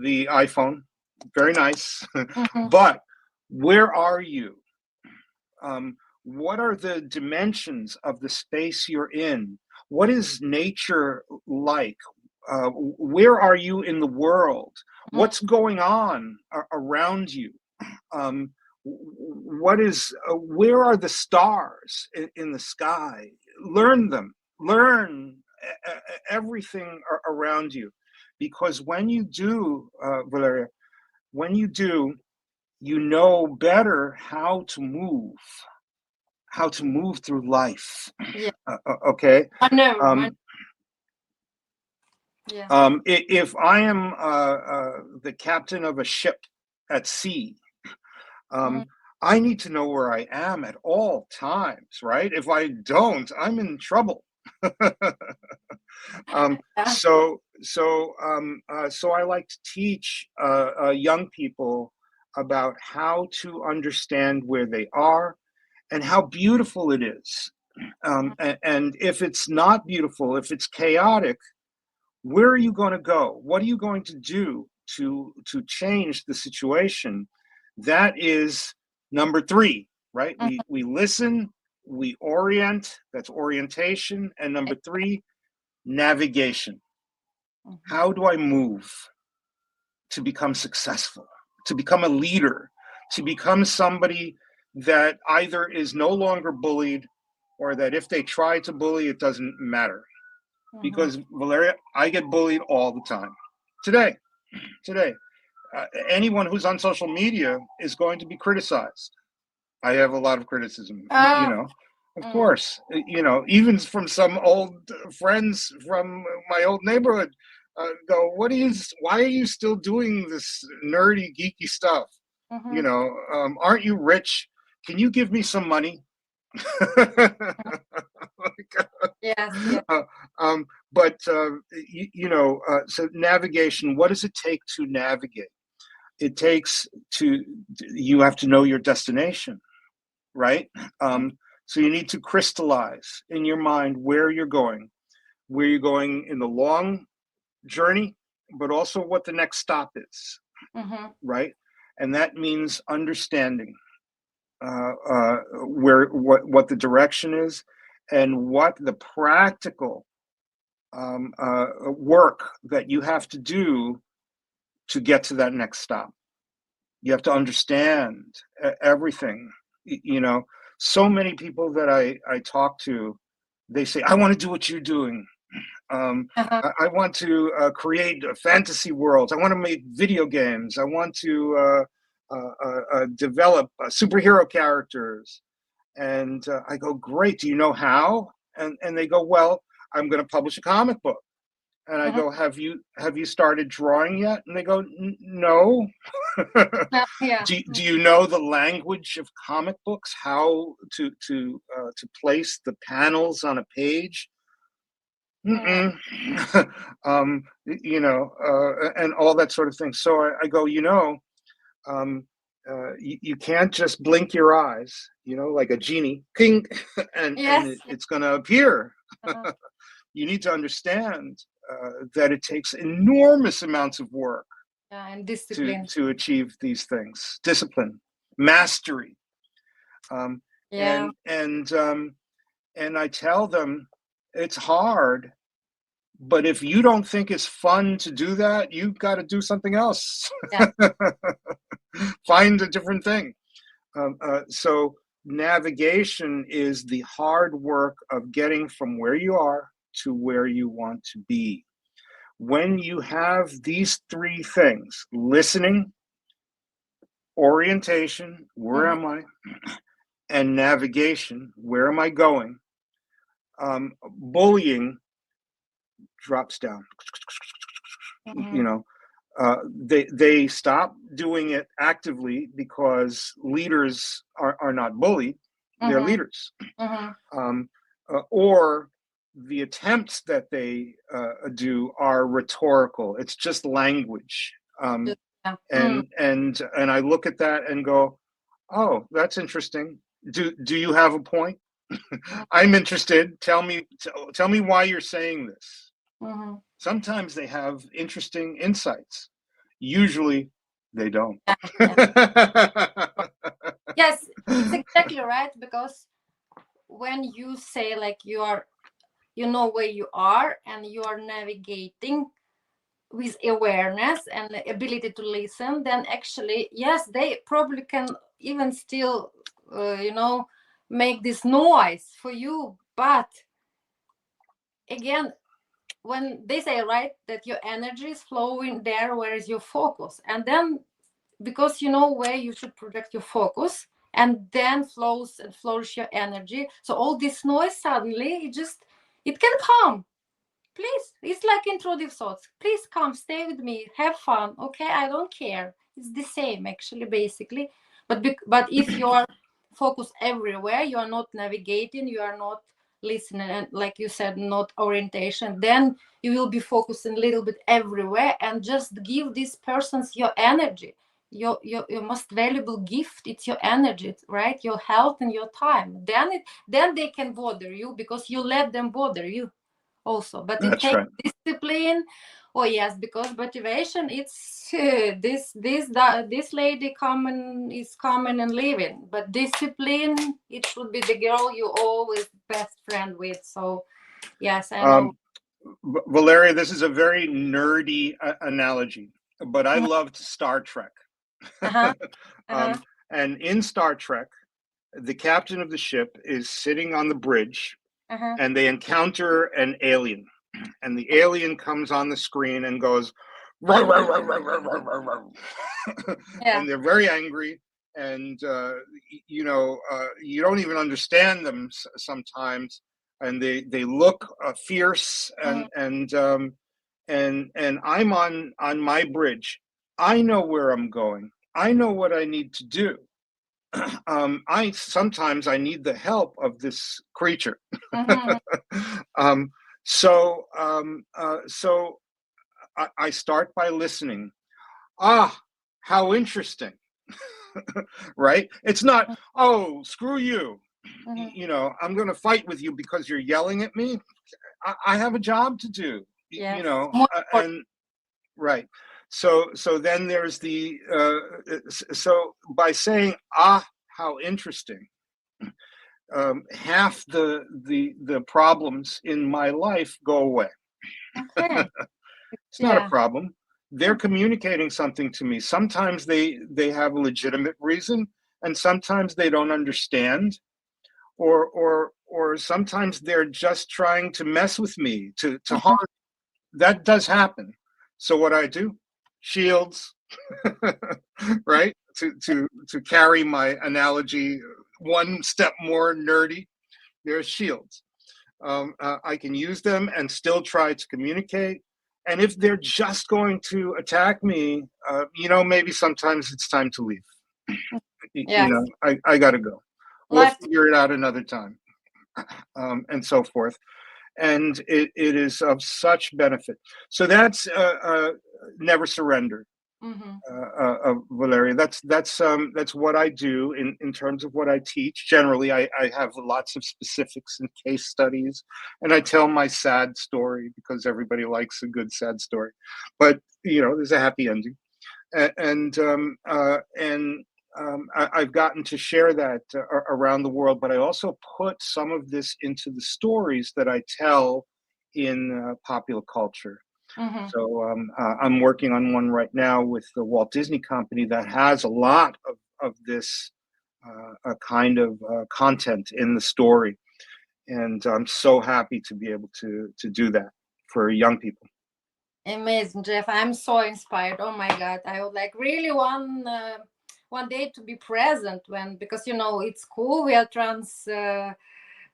the iPhone. Very nice, but where are you? What are the dimensions of the space you're in? What is nature like? Where are you in the world? What's going on around you? Where are the stars in the sky? Learn them. Learn everything around you, because when you do, Valeria, when you do, you know better how to move through life. Yeah. Okay. I know. Yeah. If I am the captain of a ship at sea, I need to know where I am at all times, right? If I don't, I'm in trouble. So I like to teach young people about how to understand where they are and how beautiful it is. And if it's not beautiful, if it's chaotic, where are you going to go? What are you going to do to change the situation? That is number 3, right? We listen, we orient. That's orientation. And number 3, navigation. How do I move to become successful, to become a leader, to become somebody that either is no longer bullied, or that if they try to bully, it doesn't matter? Because, Valeria, I get bullied all the time. Today, anyone who's on social media is going to be criticized. I have a lot of criticism, you Uh, know, of mm, course, you know, even from some old friends from my old neighborhood, go, why are you still doing this nerdy, geeky stuff? You mhm, know, aren't you rich? Can you give me some money? yes, yes. uh, but you know, so navigation. What does it take to navigate? It takes to you have to know your destination, right? Mhm, So you need to crystallize in your mind where you're going in the long journey, but also what the next stop is, mhm, right? And that means understanding where what the direction is and what the practical work that you have to do to get to that next stop. You have to understand everything. You know, so many people that I talk to, they say, "I want to do what you're doing. uh-huh, I want to create fantasy worlds. I want to make video games. I want to develop superhero characters." And I go, "Great. Do you know how?" And they go, "Well, I'm going to publish a comic book." And I mhm. go, "Have you started drawing yet?" And they go, "No." Yeah. Do you know the language of comic books? How to place the panels on a page? Yeah. Mm-mm. You know, and all that sort of thing. So I go, you can't just blink your eyes, you know, like a genie, king, and Yes. Yes. it's going to appear. Uh-huh. You need to understand that it takes enormous amounts of work Yeah, and discipline. to achieve these things. Discipline, mastery, um, Yeah. and and I tell them it's hard, but if you don't think it's fun to do that, you've got to do something else. Yeah. Find a different thing. So navigation is the hard work of getting from where you are to where you want to be. When you have these three things: listening, orientation, where Mhm, am I, and navigation, where am I going, bullying drops down. You mhm, know, they stop doing it actively because leaders are not bullied; they're mhm, leaders. mhm. Or the attempts that they do are rhetorical. It's just language. Just, yeah. And I look at that and go, "Oh, that's interesting. Do you have a point? Mm, I'm interested. Tell me why you're saying this." mhm. Sometimes they have interesting insights. Usually, they don't. Yeah, yeah. Yes, it's exactly right because when you say like you know where you are and you are navigating with awareness and the ability to listen, then actually yes, they probably can even still make this noise for you, but again, when they say right that your energy is flowing there where is your focus, and then because you know where you should project your focus, and then flows and flourish your energy, so all this noise suddenly it can come. Please, it's like intuitive thoughts. Please come, stay with me, have fun. Okay, I don't care. It's the same, actually, basically. But if you are focused everywhere, you are not navigating, you are not listening, and like you said, not orientation. Then you will be focusing a little bit everywhere, and just give these persons your energy. Your most valuable gift, it's your energy, right? Your health and your time. Then they can bother you because you let them bother you also, but it That's takes right. discipline. Oh yes, because motivation, it's this lady is coming and leaving, but discipline, it should be the girl you always best friend with. So yes, I know. Um, Valeria, this is a very nerdy analogy, but I Mhm. loved Star Trek. Uh-huh. Uh-huh. um, and in Star Trek, the captain of the ship is sitting on the bridge Uh-huh. and they encounter an alien. And the alien comes on the screen and goes, "Row, row, row, row, row, row, row, row." Yeah. And they're very angry. and you don't even understand them sometimes, and they look fierce, Mhm. and I'm on my bridge. I know where I'm going. I know what I need to do. I sometimes I need the help of this creature. Mhm. um, so I start by listening. Ah, how interesting. Right? It's not, oh, screw you. Mhm. I'm going to fight with you because you're yelling at me. I have a job to do, Yes. More important. and right. So then there's so by saying, ah, how interesting, half the problems in my life go away. Okay. It's not a Yeah. problem. They're communicating something to me. Sometimes they have a legitimate reason, and sometimes they don't understand, or sometimes they're just trying to mess with me, to harm. That does happen. So what I do, shields, right? To carry my analogy one step more nerdy, there's shields. I can use them and still try to communicate. And if they're just going to attack me, maybe sometimes it's time to leave. Yes. I got to go. We'll Life. figure it out another time, and so forth. And it is of such benefit. So that's never surrender. Mhm. Valeria. That's what I do in terms of what I teach. Generally, I have lots of specifics and case studies, and I tell my sad story because everybody likes a good sad story. But there's a happy ending, I've gotten to share that around the world. But I also put some of this into the stories that I tell in popular culture. Mhm. So I'm working on one right now with the Walt Disney Company that has a lot of this a kind of content in the story, and I'm so happy to be able to do that for young people. Amazing, Jeff. I'm so inspired. Oh my God. I would like really one day to be present when, because it's cool.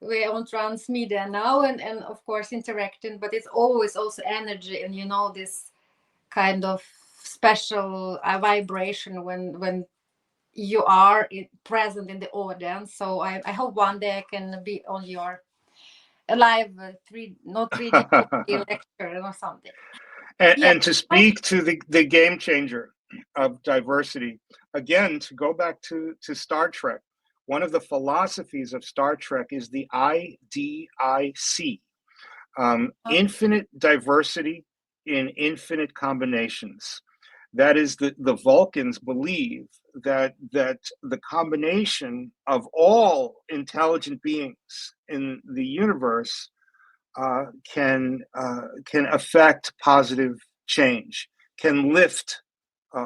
We're on Transmedia now, and of course interacting, but it's always also energy, and this kind of special vibration when you are present in the audience. So I hope one day I can be on your live not 3D 4D lecture or something. and, Yeah. and to speak to the game changer of diversity, again, to go back to Star Trek, one of the philosophies of Star Trek is the IDIC, infinite diversity in infinite combinations. That is, the Vulcans believe that the combination of all intelligent beings in the universe can affect positive change, can lift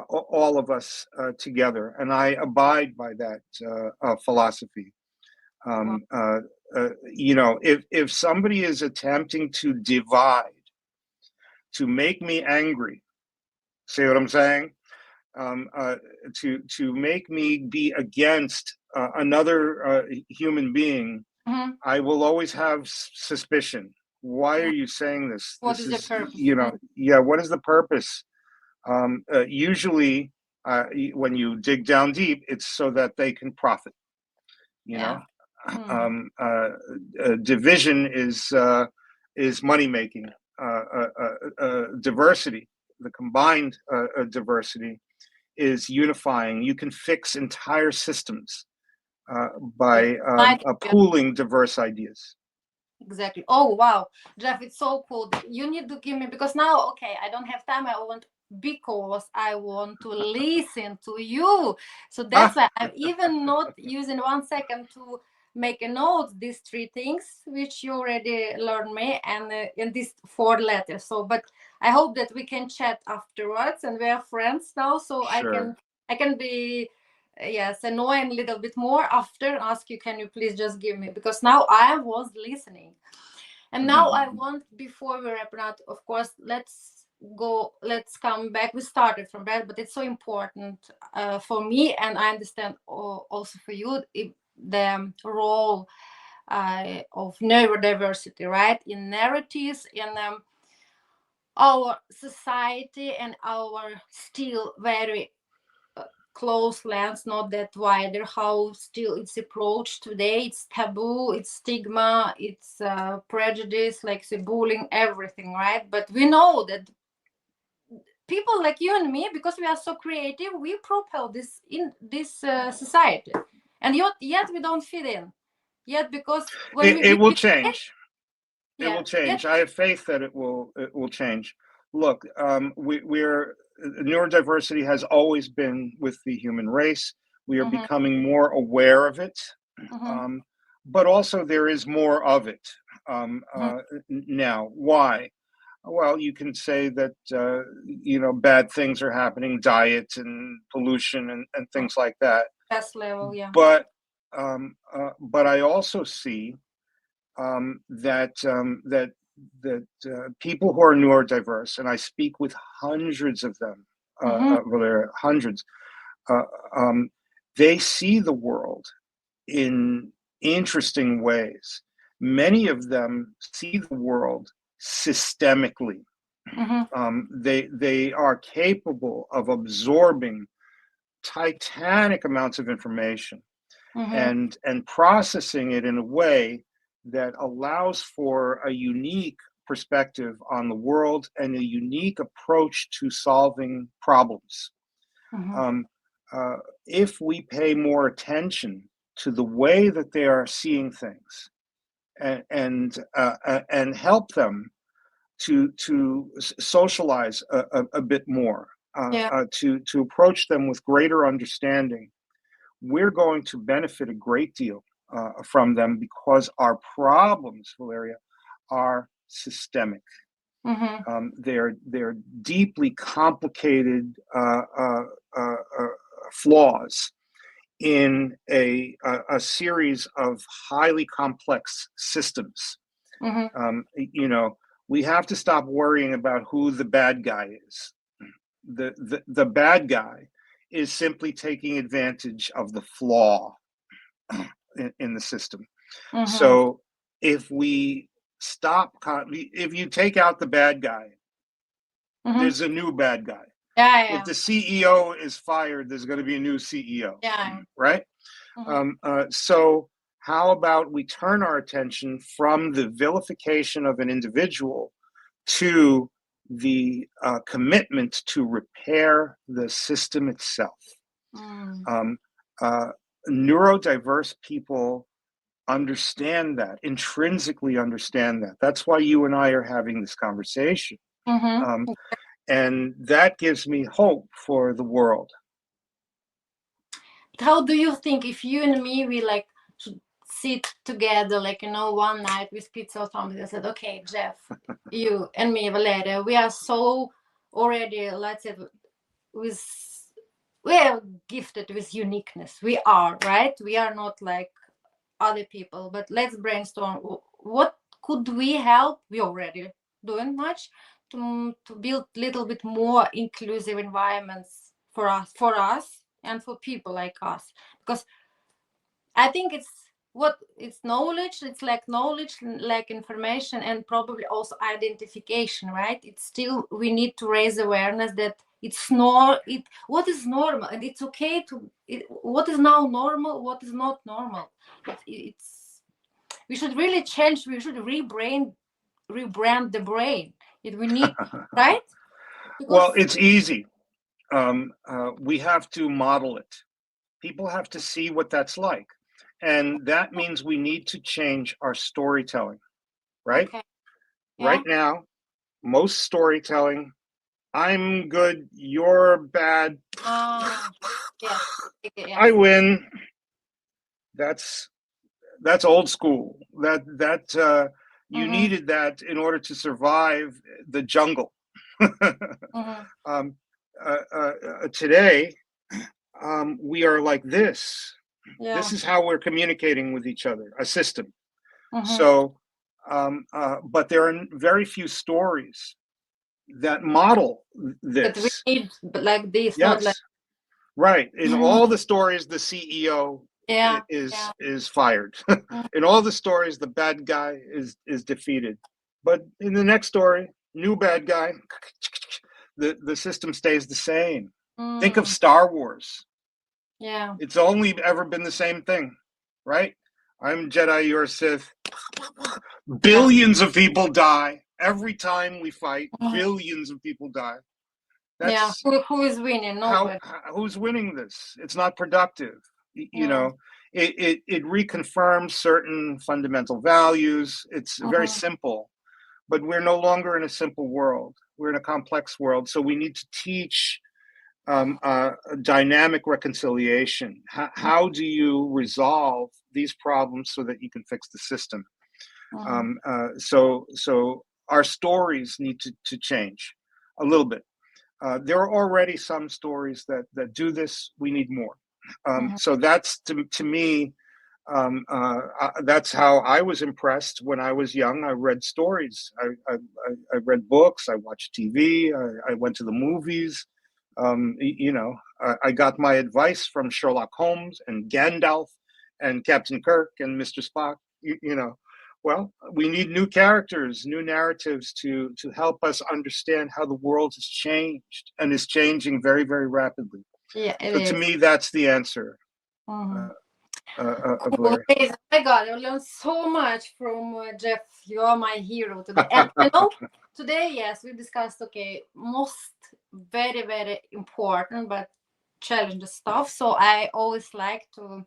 all of us together, and I abide by that philosophy. Wow. If somebody is attempting to divide, to make me angry, see what I'm saying? To make me be against another human being, Mhm. I will always have suspicion. Why are you saying this? What This is your is, purpose? yeah. What is the purpose? Usually, when you dig down deep, it's so that they can profit. You Yeah. know, Hmm. division is money making. Diversity, the combined diversity, is unifying. You can fix entire systems Yes. by pooling diverse ideas. Exactly. Oh wow, Jeff, it's so cool. You need to give me, because now, okay, I don't have time. I want to listen to you. So that's Ah, why I'm even not using 1 second to make a note. These three things which you already learned me, and in these 4 letters. So, but I hope that we can chat afterwards, and we are friends now. So I sure. can I can be yes, annoying a little bit more after, ask you, can you please just give me, because now I was listening. And now I want, before we wrap it up, of course, let's let's come back. We started from that, but it's so important for me, and I understand also for you, the role of neurodiversity, right, in narratives, in our society, and our still very close lens, not that wider, how still it's approached today. It's taboo, it's stigma, it's prejudice, like the bullying, everything, right? But we know that people like you and me, because we are so creative, we propel this in this society, and yet we don't fit in yet, because when It will we change. It yeah, will change. I have faith that it will change. Look, we're neurodiversity has always been with the human race. We are mm-hmm, becoming more aware of it, mm-hmm, um, but also there is more of it mm-hmm. now. Why? Well, you can say that bad things are happening, diet and pollution and things like that. Best level, yeah. But I also see that people who are neurodiverse, and I speak with hundreds of them, Mm-hmm, Valeria, hundreds, uh, um, they see the world in interesting ways. Many of them see the world systemically. mm-hmm, They are capable of absorbing titanic amounts of information mm-hmm, and processing it in a way that allows for a unique perspective on the world and a unique approach to solving problems. mm-hmm. Um, if we pay more attention to the way that they are seeing things and help them to socialize a bit more, Yeah. to approach them with greater understanding, we're going to benefit a great deal from them, because our problems, Valeria, are systemic. Mm-hmm, They're deeply complicated flaws in a series of highly complex systems. mm-hmm. We have to stop worrying about who the bad guy is. The bad guy is simply taking advantage of the flaw in the system. Mm-hmm. So if we if you take out the bad guy, Mm-hmm. there's a new bad guy. Yeah, If yeah, the CEO is fired, there's going to be a new CEO, yeah. right? Mm-hmm. So how about we turn our attention from the vilification of an individual to the commitment to repair the system itself. Mm. Um, uh, Neurodiverse people understand that, intrinsically understand that. That's why you and I are having this conversation. Um, Mm-hmm. and that gives me hope for the world. How do you think, if you and me, we like should sit together, like, one night with pizza or something? I said, okay, Jeff, you and me, Valeria, we are so already, let's say, with we are gifted with uniqueness. We are, right? We are not like other people, but let's brainstorm. What could we help? We already doing much to build a little bit more inclusive environments for us and for people like us, because I think it's knowledge. It's like knowledge, like information, and probably also identification, right? It's still, we need to raise awareness that what is normal, and it's okay what is now normal, what is not normal. It's we should really change. We should rebrand the brain. We need, right? Well, Because it's easy. We have to model it. People have to see what that's like. And that means we need to change our storytelling, right? okay, Right yeah, now, most storytelling, I'm good, you're bad, ah, yes, I yes, win. That's old school. You mm-hmm, needed that in order to survive the jungle. mm-hmm, um, Today, we are like this. yeah, This is how we're communicating with each other, a system. mm-hmm, So, but there are very few stories that model That we this. need like this, not like. Yes, right. In Mm, all the stories, the CEO yeah, yeah. is fired. Mm, In all the stories, the bad guy is defeated. But in the next story, new bad guy, the system stays the same. Think of mm, Star Wars. yeah. It's only ever been the same thing, right? I'm Jedi, you're Sith. Yeah. Billions of people die every time we fight. Mhm. Billions of people die. Yeah. That's Who is winning? Nobody. who's winning this. It's not productive. You Yeah. know, it reconfirms certain fundamental values. It's very Mhm. simple, but we're no longer in a simple world. We're in a complex world. So we need to teach dynamic reconciliation. How do you resolve these problems so that you can fix the system? Mhm. So our stories need to change a little bit. There are already some stories that do this. We need more. Mhm. So that's to me. That's how I was impressed when I was young. I read stories. I read books. I watched TV. I went to the movies. I got my advice from Sherlock Holmes and Gandalf and Captain Kirk and Mr. Spock. Well, we need new characters, new narratives to help us understand how the world has changed and is changing very, very rapidly. Yeah, it So to is. me, that's the answer, Mhm. of Cool. Larry. Amazing. Oh my God, I learned so much from Jeff. You are my hero today. And today, yes, we discussed, okay, most very, very important but challenging stuff. So I always like to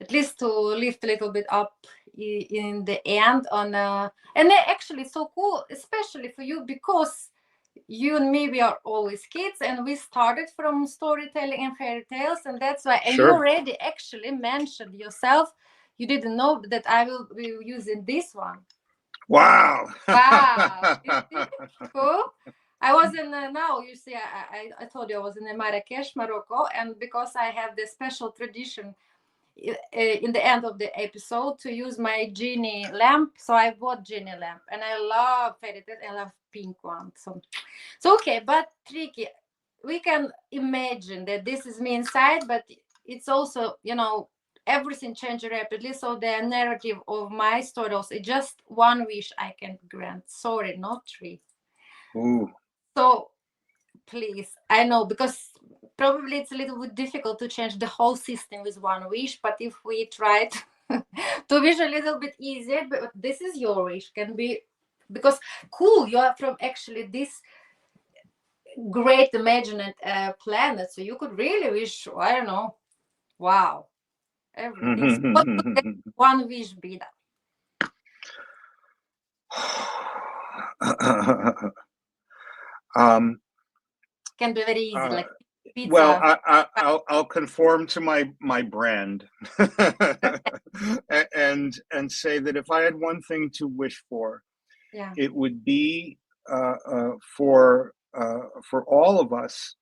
at least to lift a little bit up in the end on and actually it's so cool, especially for you, because you and me, we are always kids and we started from storytelling and fairy tales, and that's why. And you Sure. already actually mentioned yourself, you didn't know that I will be using this one. Wow. Wow, you see? Cool. I was in now you see I told you I was in Marrakesh, Morocco, and because I have this special tradition in the end of the episode to use my genie lamp. So I bought genie lamp, and I love fairy tales. I love pink one. So okay, but tricky. We can imagine that this is me inside, but it's also everything changed rapidly. So the narrative of my story also just one wish I can grant. Sorry, not three. Ooh. So please, I know, because probably it's a little bit difficult to change the whole system with one wish, but if we try to wish a little bit easier, but this is your wish, can be, because cool, you are from actually this great imagined planet, so you could really wish, I don't know, wow, everything. So what would that one wish be that um, can be very easy, uh, like well, pizza? I'll conform to my brand, and say that if I had one thing to wish for, Yeah. it would be for all of us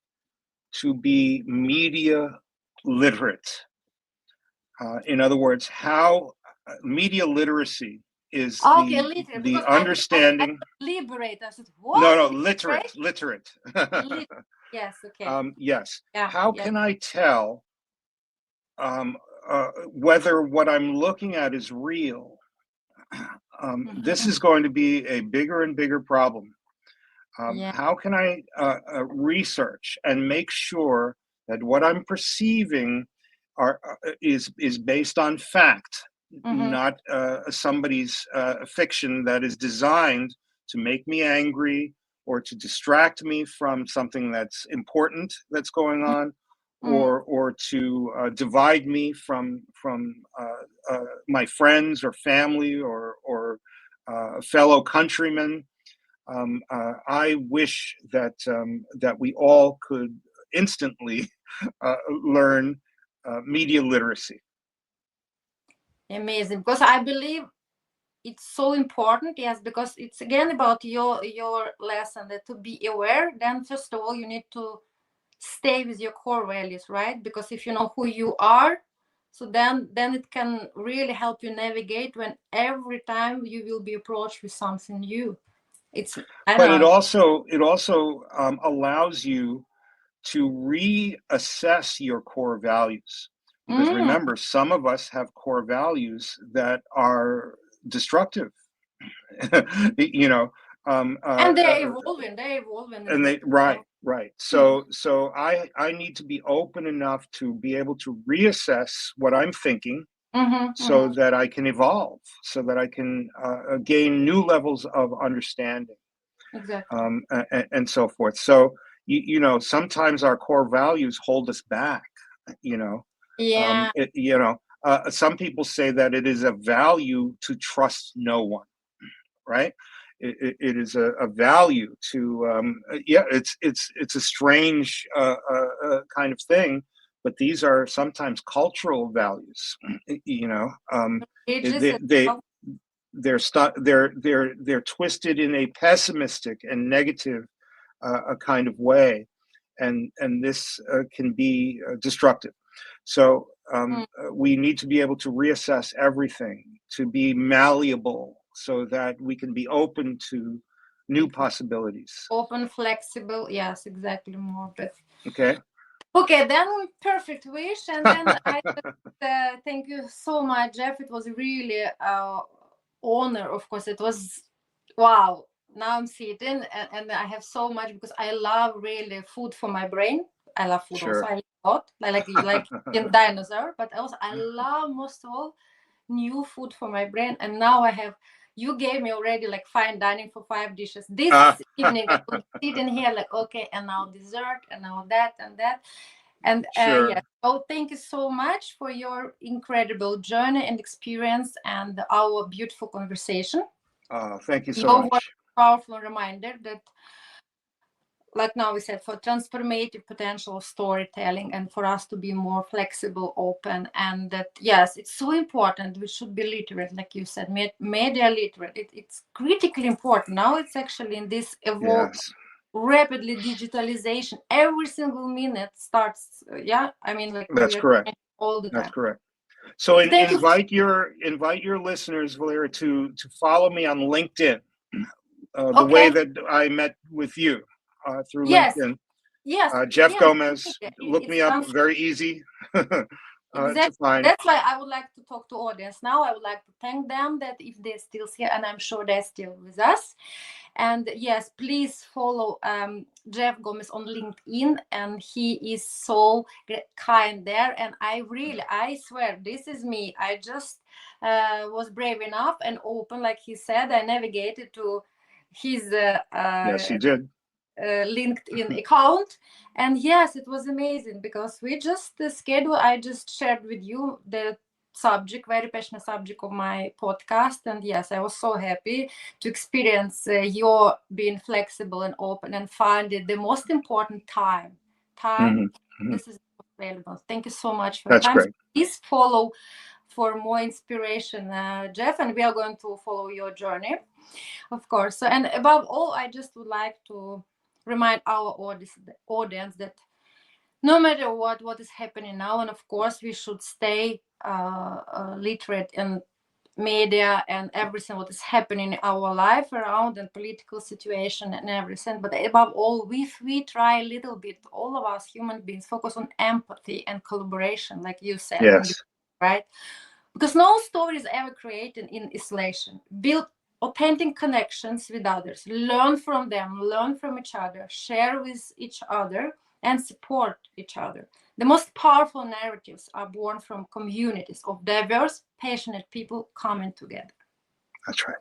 to be media literate. In other words, how media literacy is Okay, literate, the because I understanding. liberate. I said, No, what? no, Liberate? literate. Yes, okay. Yes. Yeah, How yeah. can I tell whether what I'm looking at is real? This Mhm. is going to be a bigger and bigger problem. Yeah. How can I research and make sure that what I'm perceiving is based on fact, Hmm. not somebody's fiction that is designed to make me angry or to distract me from something that's important that's going on, Hmm. or to divide me from my friends or family or fellow countrymen. I wish that we all could instantly learn media literacy. Amazing. Because I believe it's so important, yes, because it's again about your lesson, that to be aware, then first of all you need to stay with your core values, right? Because if you know who you are, so then it can really help you navigate when every time you will be approached with something new. It's, I But it know. also allows you to reassess your core values, because remember, some of us have core values that are destructive. You know, And they're evolving as and well. right. So I need to be open enough to be able to reassess what I'm thinking, so that I can evolve, so that I can gain new levels of understanding, Exactly. and so forth. So you know, sometimes our core values hold us back. You know, Yeah. some people say that it is a value to trust no one, right? It is a value to yeah. It's a strange kind of thing, but these are sometimes cultural values. You know, Ages they, as they well. they're twisted in a pessimistic and negative a kind of way, and this can be destructive. So we need to be able to reassess everything, to be malleable, so that we can be open to new possibilities. Open, flexible. Yes, exactly. More. But Okay. okay, then perfect wish, and then I just, thank you so much, Jeff. It was really honor. Of course, it was wow. Now I'm sitting, and I have so much because I love really food for my brain. I love food also. Sure. I love a lot, like in dinosaur, but also I love most of all new food for my brain. And now I have. You gave me already like fine dining for 5 dishes. This evening I will sit in here like okay, and now dessert, and now that and that. And Sure. yes, so thank you so much for your incredible journey and experience and our beautiful conversation. Thank you so Your much. powerful reminder that, like now we said, for transformative potential of storytelling and for us to be more flexible, open, and that, yes, it's so important. We should be literate, like you said, media literate. It's critically important. Now it's actually in this evolved Yes, rapidly digitalization, every single minute starts yeah, I mean, like that's we are correct. all the That's time. correct. So Thank you. invite your listeners, Valeria, to follow me on LinkedIn. The way Okay. that I met with you through Yes. LinkedIn. Yes. Jeff Yes. Gomez, look me It's up, very easy to exactly. find. That's why I would like to talk to audience now. I would like to thank them that if they're still here, and I'm sure they're still with us. And yes, please follow Jeff Gomez on LinkedIn, and he is so kind there. And I swear, this is me. I just was brave enough and open, like he said. I navigated to his Yes, you did. LinkedIn account, and yes, it was amazing because we just schedule. I just shared with you the subject, very passionate subject of my podcast, and yes, I was so happy to experience your being flexible and open and find it the most important time. Hmm. Hmm. This is available. Thank you so much for your That's time. So great. please follow for more inspiration, Jeff, and we are going to follow your journey, of course. So, and above all, I just would like to remind our audience that no matter what is happening now, and of course we should stay literate in media and everything what is happening in our life around and political situation and everything, but above all, if we try a little bit, all of us human beings focus on empathy and collaboration, like you said, Yes, right? Because no story is ever created in isolation. Build authentic connections with others, learn from them, learn from each other, share with each other, and support each other. The most powerful narratives are born from communities of diverse, passionate people coming together. that's right.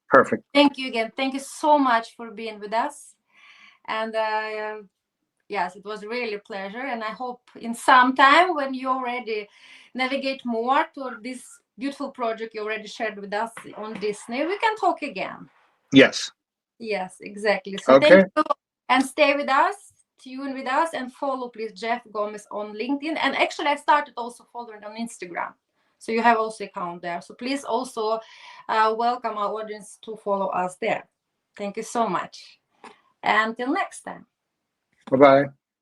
Perfect. Thank you again. Thank you so much for being with us. And yes, it was really a pleasure. And I hope in some time when you already navigate more toward this beautiful project you already shared with us on Disney, we can talk again. Yes. Yes, exactly. So thank Okay. you, and stay with us, tune with us, and follow please Jeff Gomez on LinkedIn. And actually, I started also following on Instagram. So you have also account there. So please also welcome our audience to follow us there. Thank you so much. Until next time. Bye bye.